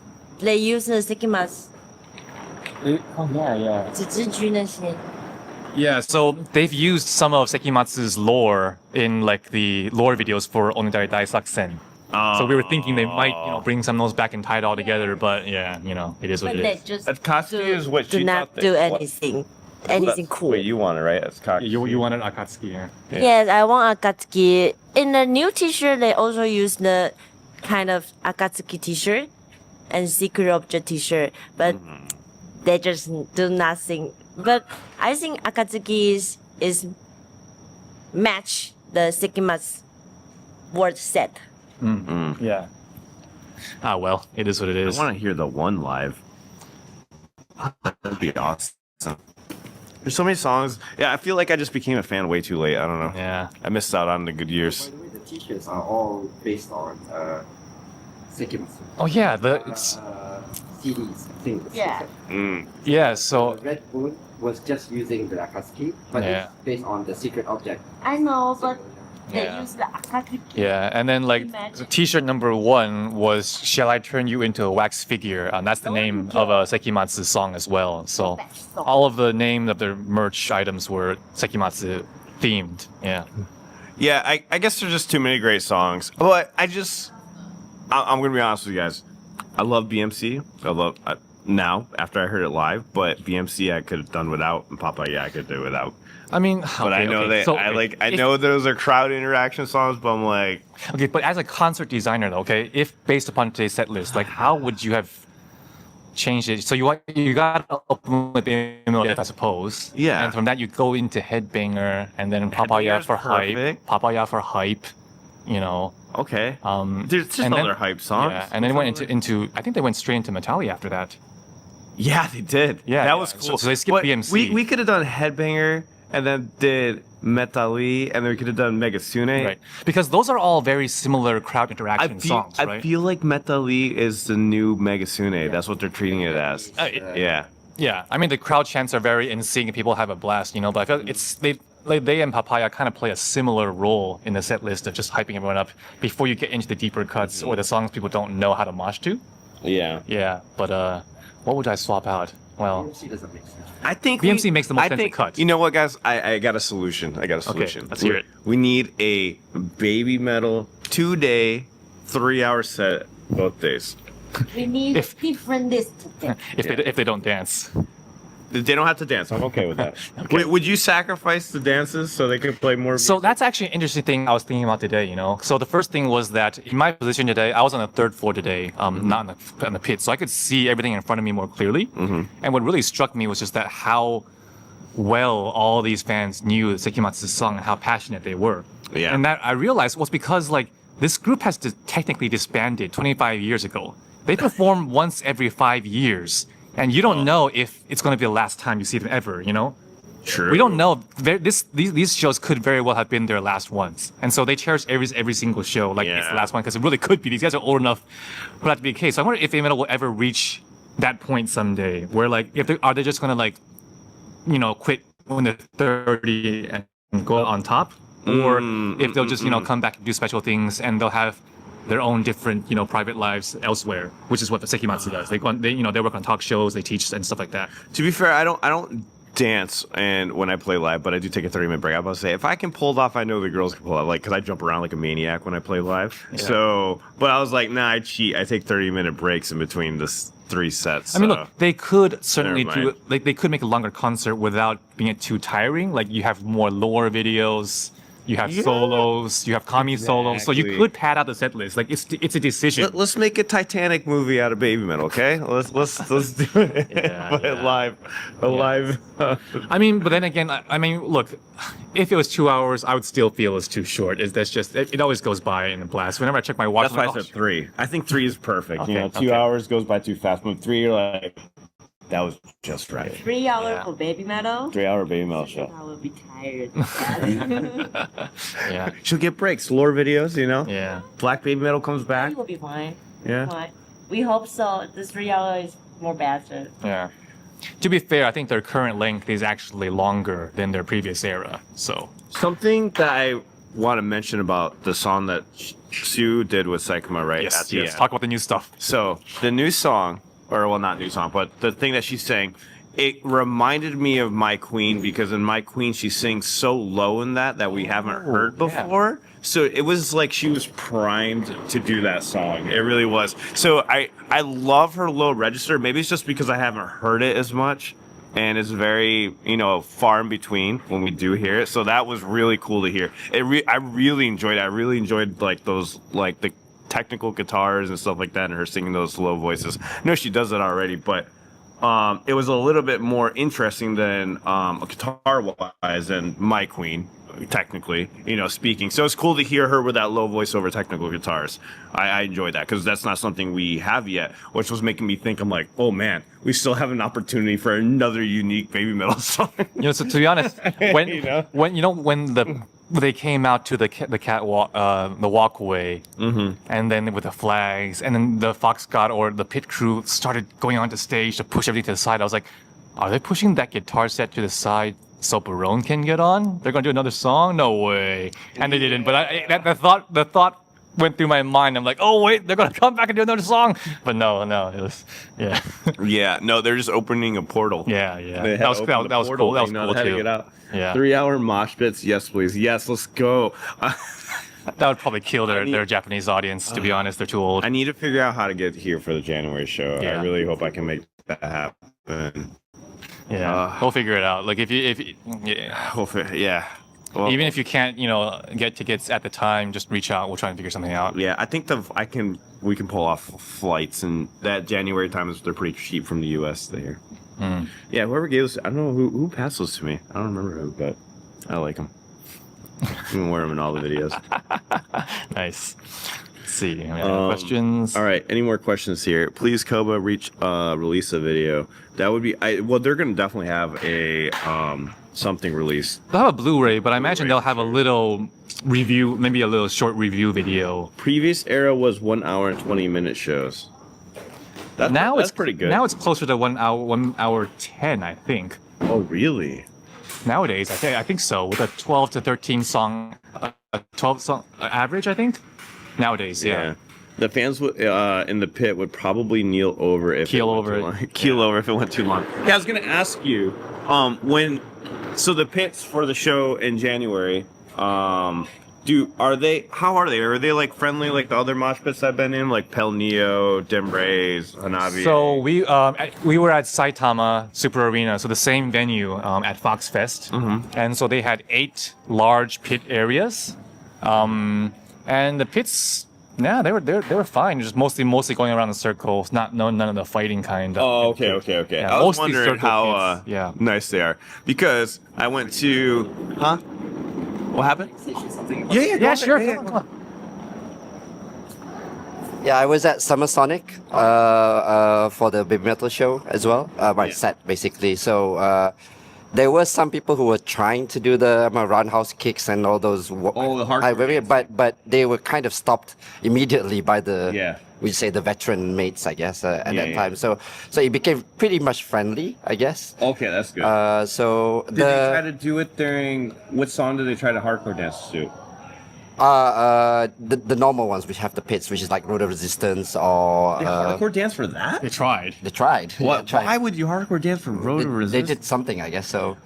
they use the Sekima's Oh, yeah. 纸之居那些. Yeah, so they've used some of Sekimatsu's lore in like the lore videos for Onidari Daisaksen. So we were thinking they might, you know, bring some of those back and tie it all together, but yeah, you know, it is what But it they is. just Akatsuki is what do she not thought do they- what- anything cool. Wait, you want it, right? It's cocky. You wanted Akatsuki, yeah? Yes, I want Akatsuki. In the new t-shirt, they also use the kind of Akatsuki t-shirt and secret object t-shirt, but they just do nothing. But I think Akatsuki is match the Sekima's word set. Yeah. Ah, well, it is what it I is. want to hear the one live. That'd be awesome. There's so many songs. Yeah, I feel like I just became a fan way too late. I don't know. Yeah. I missed out on the good years. By the way, the t-shirts are all based on Sekimasu. Oh yeah, it's CDs, things. Yeah. yeah. So The Red Moon was just using the Akatsuki, but Yeah. it's based on the secret object. I know, but they Yeah. use the Akatsuki. yeah, and then like Imagine. T-shirt number 1 was "Shall I Turn You Into a Wax Figure?" That's the name of a Sekimatsu song as well. So all of the name of their merch items were Sekimatsu themed. Yeah. Yeah, I guess there's just too many great songs. But I'm going to be honest with you guys. I love BMC. Now, after I heard it live, but BMC I could have done without, and Papaya I could do without. I mean, But I know I know those are crowd interaction songs, but I'm like, Okay, but as a concert designer, though, okay, if based upon today's set list, like how would you have changed it? So you got to open with BABYMETAL, I suppose. Yeah. And from that you go into Headbanger, and then Papaya Headbanger's for hype. perfect. Papaya for hype. You know. okay. There's just and other then- hype songs. Yeah, and then it went into I think they went straight into Metalli after that. Yeah, they did. Yeah, that yeah. was cool. So they skipped But BMC. We could have done Headbanger and then did Metalli, and then we could have done Megasune. Right. Because those are all very similar crowd interaction songs, I right? feel like Metalli is the new Megasune. That's what they're treating it as. Yeah. Yeah, I mean the crowd chants are very in sync and people have a blast, you know. But I feel like it's they and Papaya kind of play a similar role in the set list of just hyping everyone up before you get into the deeper cuts or the songs people don't know how to mosh to. Yeah. Yeah, but what would I swap out? Well, BMC doesn't make sense. I think BMC makes the most sense to cut. You know what, guys? I got a solution. let's hear it. We need a Baby Metal 2-day, 3-hour set both days. We need If- different list. if they don't dance. They don't have to dance. I'm okay with that. Wait, would you sacrifice the dances so they could play more? So that's actually an interesting thing I was thinking about today, you know. So the first thing was that in my position today, I was on the 3rd floor today, not in the pit, so I could see everything in front of me more clearly. And what really struck me was just that how well all these fans knew Sekimatsu's song and how passionate they were. Yeah. And that I realized was because like this group has technically disbanded 25 years ago. They perform once every 5 years. And you don't know if it's going to be the last time you see them ever, you know? True. We don't know. These shows could very well have been their last ones, and so they cherish every single show like it's the last one because it really could be. These guys are old enough for that to be the case. So I wonder if BABYMETAL will ever reach that point someday, where like are they just gonna like, quit when they're 30 and go on top, or if they'll just come back and do special things and they'll have their own different private lives elsewhere, which is what the Seikima-II does. They work on talk shows, they teach and stuff like that. To be fair, I don't dance and when I play live, but I do take a 30-minute break. I'm about to say if I can pull it off, I know the girls can pull it off, like because I jump around like a maniac when I play live. Yeah. So, but I was like, nah, I cheat. I take 30-minute breaks in between this 3 sets. I mean, look, they could certainly do it. Like they could make a longer concert without being too tiring. Like you have more lore videos. You have solos, you have Kami solos, so you could pad out the set list. Like it's a decision. Let's make a Titanic movie out of BABYMETAL, okay? Let's do it. Live. I mean, but then again, I mean, look, if it was 2 hours, I would still feel it's too short. It always goes by in a blast. Whenever I check my watch, that's why I said 3. I think 3 is perfect. Okay, 2 hours goes by too fast, but 3 you're like. That was just right. 3 hours for BABYMETAL. 3-hour BABYMETAL show. I will be tired. Yeah. She'll get breaks, lore videos, Yeah. Black BABYMETAL comes back. It will be fine. Yeah. Fine. We hope so. This 3 hours is more better. Yeah. To be fair, I think their current length is actually longer than their previous era. So something that I want to mention about the song that Sue did with Seikima, right? Yes. Talk about the new stuff. So the new song. Or well, not new song, but the thing that she's saying, it reminded me of My Queen because in My Queen she sings so low in that we haven't heard before. Yeah. So it was like she was primed to do that song. It really was. So I love her low register. Maybe it's just because I haven't heard it as much, and it's very far in between when we do hear it. So that was really cool to hear. I really enjoyed it. I really enjoyed like those like the technical guitars and stuff like that, and her singing those low voices. I know she does it already, but it was a little bit more interesting than guitar-wise than My Queen, technically, speaking. So it's cool to hear her with that low voice over technical guitars. I enjoyed that because that's not something we have yet, which was making me think, I'm like, oh man, we still have an opportunity for another unique BABYMETAL song. So to be honest, when they came out to the catwalk, the walkway, and then with the flags, and then the Fox God or the pit crew started going onto stage to push everything to the side. I was like, are they pushing that guitar set to the side so Barone can get on? They're gonna do another song? No way. And they didn't. But the thought went through my mind. I'm like, oh wait, they're gonna come back and do another song. But no, it was Yeah, no, they're just opening a portal. Yeah. That was cool. That was cool too. Get out. Yeah. 3-hour mosh pits. Yes, please. Yes, let's go. That would probably kill their Japanese audience, to be honest. They're too old. I need to figure out how to get here for the January show. Yeah. I really hope I can make that happen. Yeah, we'll figure it out. Like Well, even if you can't, get tickets at the time, just reach out. We'll try and figure something out. Yeah, I think we can pull off flights, and that January time they're pretty cheap from the U.S. there. Yeah, whoever gave us, I don't know who passed those to me. I don't remember who, but I like them. I'm gonna wear them in all the videos. Nice. Let's see. Any questions? All right. Any more questions here? Please, Koba, release a video. That would be. They're gonna definitely have a something released. They'll have a Blu-ray, but I imagine they'll have a little review, maybe a little short review video. Previous era was 1 hour and 20-minute shows. That's pretty good. Now it's closer to 1 hour 10, I think. Oh, really? Nowadays, I think so. With a 12 to 13 song, 12 song average, I think. Nowadays, yeah. The fans in the pit would probably kneel over if keel over if it went too long. Yeah, I was gonna ask you, so the pits for the show in January, how are they? Are they like friendly like the other mosh pits I've been in, like Pel Neo, Dembraze, Hanabi? So we were at Saitama Super Arena, so the same venue at Fox Fest, and so they had 8 large pit areas, and the pits. Yeah, they were fine. Just mostly going around in circles, none of the fighting kind. Oh, okay. Yeah, I was wondering how pits. nice they are because I went to What happened? Yeah, sure. Come on. Yeah, I was at Summer Sonic for the BABYMETAL show as well. My set basically. So there were some people who were trying to do the roundhouse kicks and all those. The hardcore but they were kind of stopped immediately by the Yeah. we say the veteran mates, I guess, at that yeah. time. So it became pretty much friendly, I guess. Okay, that's good. So did they try to do it during what song did they try to hardcore dance to? the normal ones which have the pits, which is like Road of Resistance or Hardcore dance for that? They tried. they tried. What? They tried. Why would you hardcore dance for Road of They Resistance? did something, I guess. So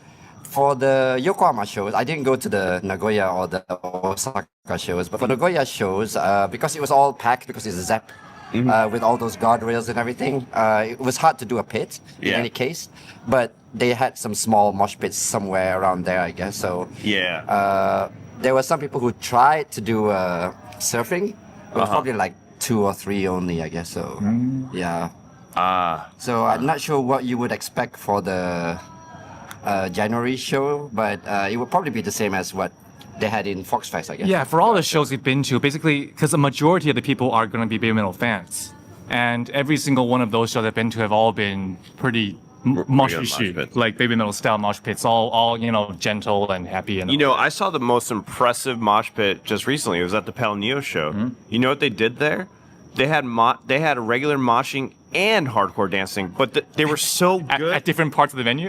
for the Yokohama shows, I didn't go to the Nagoya or the Osaka shows, but for Nagoya shows, because it was all packed because it's a ZEP, with all those guardrails and everything, it was hard to do a pit in Yeah. any case. But they had some small mosh pits somewhere around there, I guess. So Yeah. there were some people who tried to do surfing. It was probably like 2 or 3 only, I guess. So yeah. So I'm not sure what you would expect for the January show, but it would probably be the same as what they had in Fox Fest, I guess. Yeah, for all the shows we've been to, basically, because the majority of the people are going to be Baby Metal fans. And every single one of those shows I've been to have all been pretty mosh moshy, pit. like Baby Metal style mosh pits, all gentle and happy. And I saw the most impressive mosh pit just recently. It was at the Pal Neo show. You know what they did there? They had a regular moshing and hardcore dancing, but they were so good. at different parts of the venue.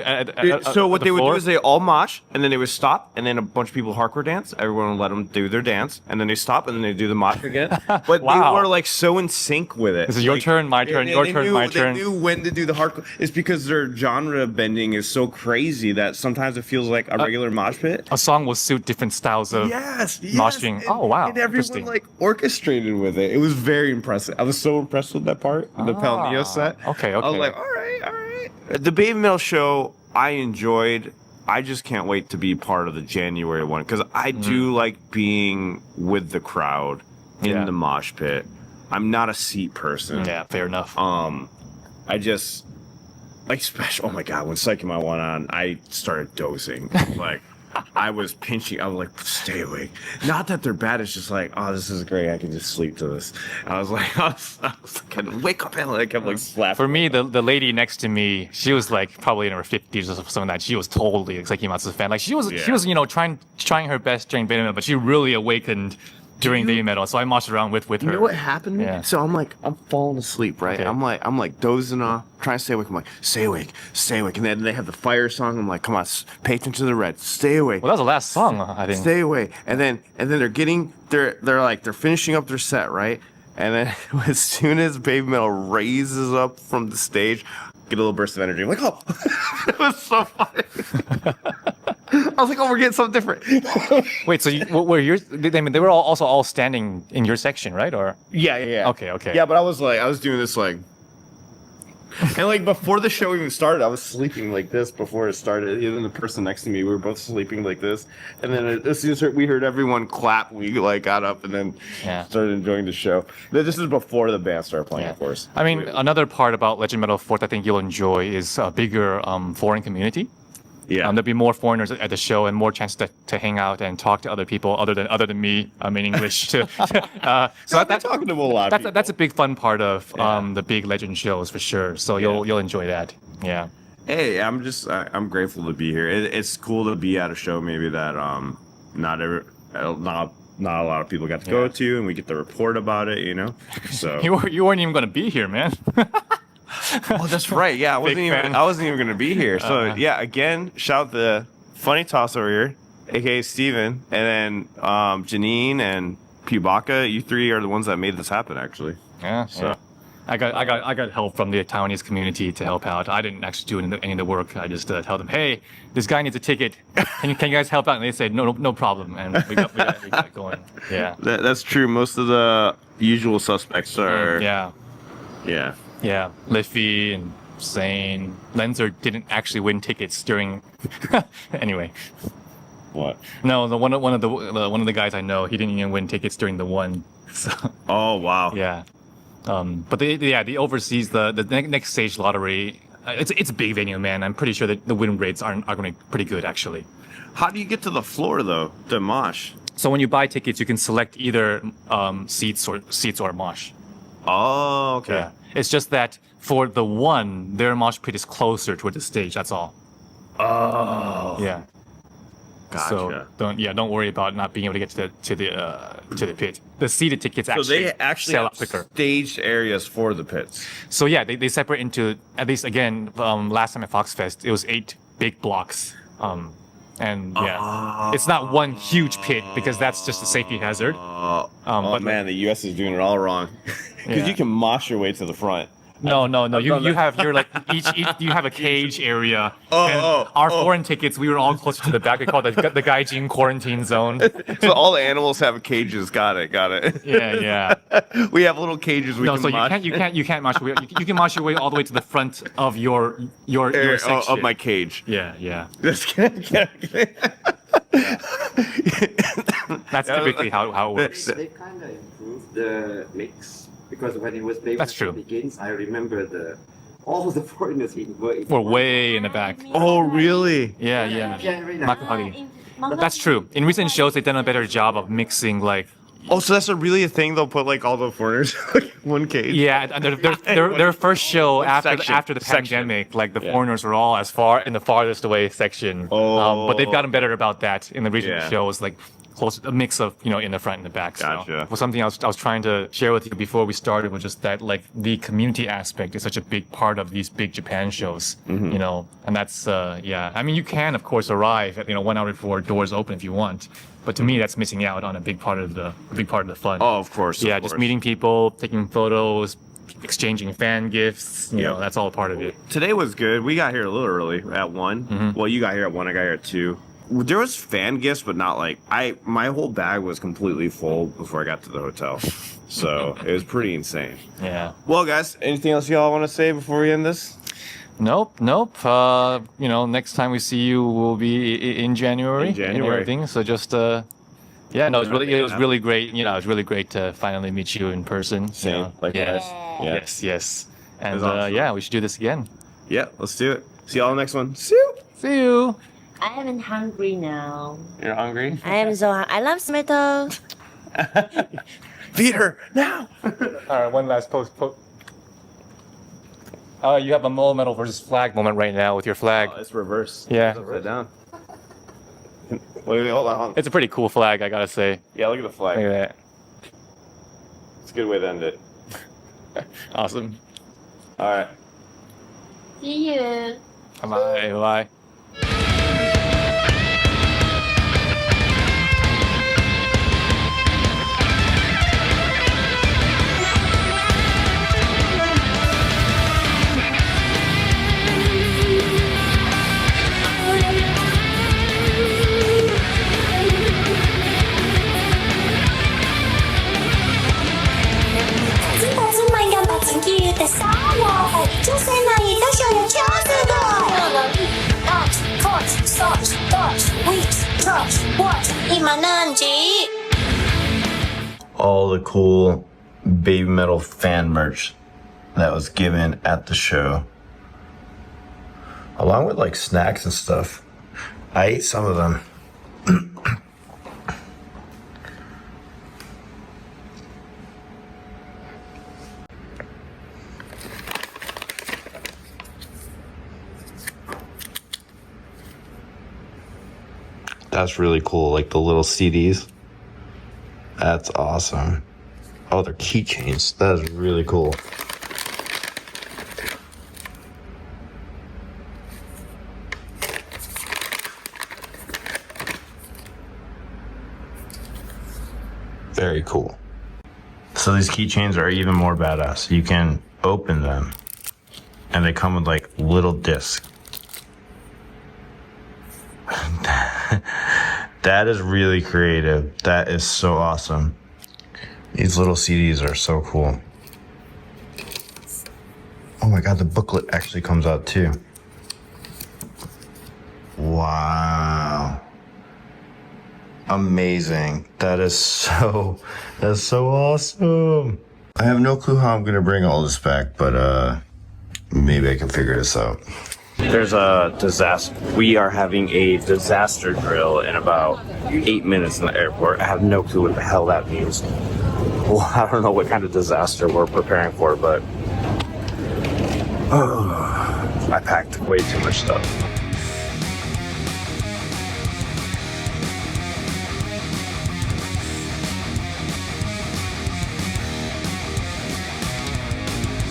So what the they would do floor? is they all mosh, and then they would stop, and then a bunch of people hardcore dance. Everyone would let them do their dance, and then they stop, and then they do the mosh again. But Wow. they were like so in sync with it. This is your turn, my turn, your turn, my turn. They knew when to do the hardcore. It's because their genre bending is so crazy that sometimes it feels like a regular mosh pit. A song will suit different styles of moshing. And, Oh wow, And everyone interesting. like orchestrated with it. It was very impressive. I was so impressed with that part, the Pal Neo set. Okay. I was like, all right. The Baby Metal show, I enjoyed. I just can't wait to be part of the January one because I do like being with the crowd in the mosh pit. I'm not a seat person. Yeah, fair enough. I just like special. Oh my god, when Seikima went on, I started dozing. Like I was pinching. I was like, stay awake. Not that they're bad. It's just like, oh, this is great. I can just sleep to this. I was like, wake up, and I kept like slapping. For me, the lady next to me, she was like probably in her 50s or something like that. She was totally a Seikima-II fan. Like she was trying her best during Baby Metal, but she really awakened during Baby Metal. So I marched around with her. You know what happened? Yeah. So I'm falling asleep, right? Okay. I'm like dozing off, trying to stay awake. I'm like, stay awake. And then they have the fire song. I'm like, come on, pay attention to the red. Stay awake. Well, that was the last song, I think. Stay away. And then they're finishing up their set, right? And then as soon as Baby Metal raises up from the stage, get a little burst of energy. I'm like, oh, it was so funny. I was like, oh, we're getting something different. Wait, so were yours? I mean, they were also all standing in your section, right? Or Yeah. Okay. Yeah, but I was doing this like, and like before the show even started, I was sleeping like this before it started. Even the person next to me, we were both sleeping like this. And then as soon as we heard everyone clap, we like got up and then started enjoying the show. This is before the band started playing, of course. I mean, another part about Legend Metal 4th I think you'll enjoy is a bigger foreign community. Yeah. There'll be more foreigners at the show and more chance to hang out and talk to other people other than me. I'm in English. So that's talking to a lot of people. That's a big fun part of the big Legend shows for sure. So you'll enjoy that. Yeah. Hey, I'm grateful to be here. It's cool to be at a show maybe that not a lot of people got to go to, and we get to report about it. So you weren't even going to be here, man. Oh, that's right. Yeah, I wasn't even gonna be here. So again, shout the Funny Toss over here, aka Steven, and then Janine and Pubaka. You three are the ones that made this happen, actually. Yeah. So I got help from the Taiwanese community to help out. I didn't actually do any of the work. I just told them, hey, this guy needs a ticket. Can you guys help out? And they said, no problem. And we got going. Yeah. That's true. Most of the usual suspects are. Yeah. Yeah, Liffey and Zane. Lenzer didn't actually win tickets during. Anyway. What? No, one of the guys I know, he didn't even win tickets during the one. So, oh wow. Yeah. But the overseas the next stage lottery. It's a big venue, man. I'm pretty sure that the win rates are going to be pretty good actually. How do you get to the floor though? The mosh. So when you buy tickets, you can select either seats or mosh. Oh, okay. Yeah. It's just that for the one, their mosh pit is closer toward the stage. That's all. Oh. Yeah. Gotcha. So don't worry about not being able to get to the pit. The seated tickets So actually they actually sell have out quicker. staged areas for the pits. So yeah, they separate into, at least again, last time at Fox Fest, it was 8 big blocks. And yeah, it's not one huge pit because that's just a safety hazard. But man, the U.S. is doing it all wrong. Because Yeah. you can mosh your way to the front. No. You that. you're like each you have a cage area. Oh, Our foreign tickets, we were all closer to the back. We call it the Gaijin quarantine zone. So all the animals have cages. Got it. Yeah. We have little cages we No, can so mosh. you can't mosh your way. You can mosh your way all the way to the front of your section. Of my cage. Yeah. Just kidding. That's typically how it works. They kind of improved the mix because when it was That's true. begins, I remember all the foreigners We're way in the back. Oh, really? Yeah. very nice. Makuhari. That's true. In recent shows, they've done a better job of mixing like. Oh, so that's really a thing? They'll put like all the foreigners in one cage? Yeah, and their first show after the Section. pandemic, like the foreigners were all as far in the farthest away section. But they've gotten better about that in the recent Yeah. shows, like close a mix of in the front and the back. Gotcha. So was something I was trying to share with you before we started was just that like the community aspect is such a big part of these big Japan shows. And that's I mean you can of course arrive at 1 hour before doors open if you want. But to me, that's missing out on a big part of the fun. Oh, of course. Yeah, just meeting people, taking photos, exchanging fan gifts. You know, that's all a part of it. Today was good. We got here a little early at 1. Well, you got here at 1. I got here at 2. There was fan gifts, but not like my whole bag was completely full before I got to the hotel. So it was pretty insane. Yeah. Well, guys, anything else y'all want to say before we end this? Nope. Next time we see you will be in January. In January. And everything. So just it was really great. It was really great to finally meet you in person. Same. Likewise. Yeah. Yes. And awesome. we should do this again. Yeah, let's do it. See y'all next one. See you. See you. I am hungry now. You're hungry? I am so hungry. I love tomato. Feed her now. All right, one last post. You have a mole medal versus flag moment right now with your flag. Oh, it's reverse. Yeah. It's upside down. Wait, hold on. It's a pretty cool flag, I gotta say. Yeah, look at the flag. Look at that. It's a good way to end it. Awesome. All right. See you. Bye. All the cool Baby Metal fan merch that was given at the show, along with like snacks and stuff. I ate some of them. That's really cool, like the little CDs. That's awesome. Oh, they're keychains. That is really cool. Very cool. So these keychains are even more badass. You can open them and they come with like little discs. That is really creative. That is so awesome. These little CDs are so cool. Oh my god, the booklet actually comes out too. Wow. Amazing. That's so awesome. I have no clue how I'm gonna bring all this back, but maybe I can figure this out. There's a disaster. We are having a disaster drill in about 8 minutes in the airport. I have no clue what the hell that means. Well, I don't know what kind of disaster we're preparing for, but I packed way too much stuff.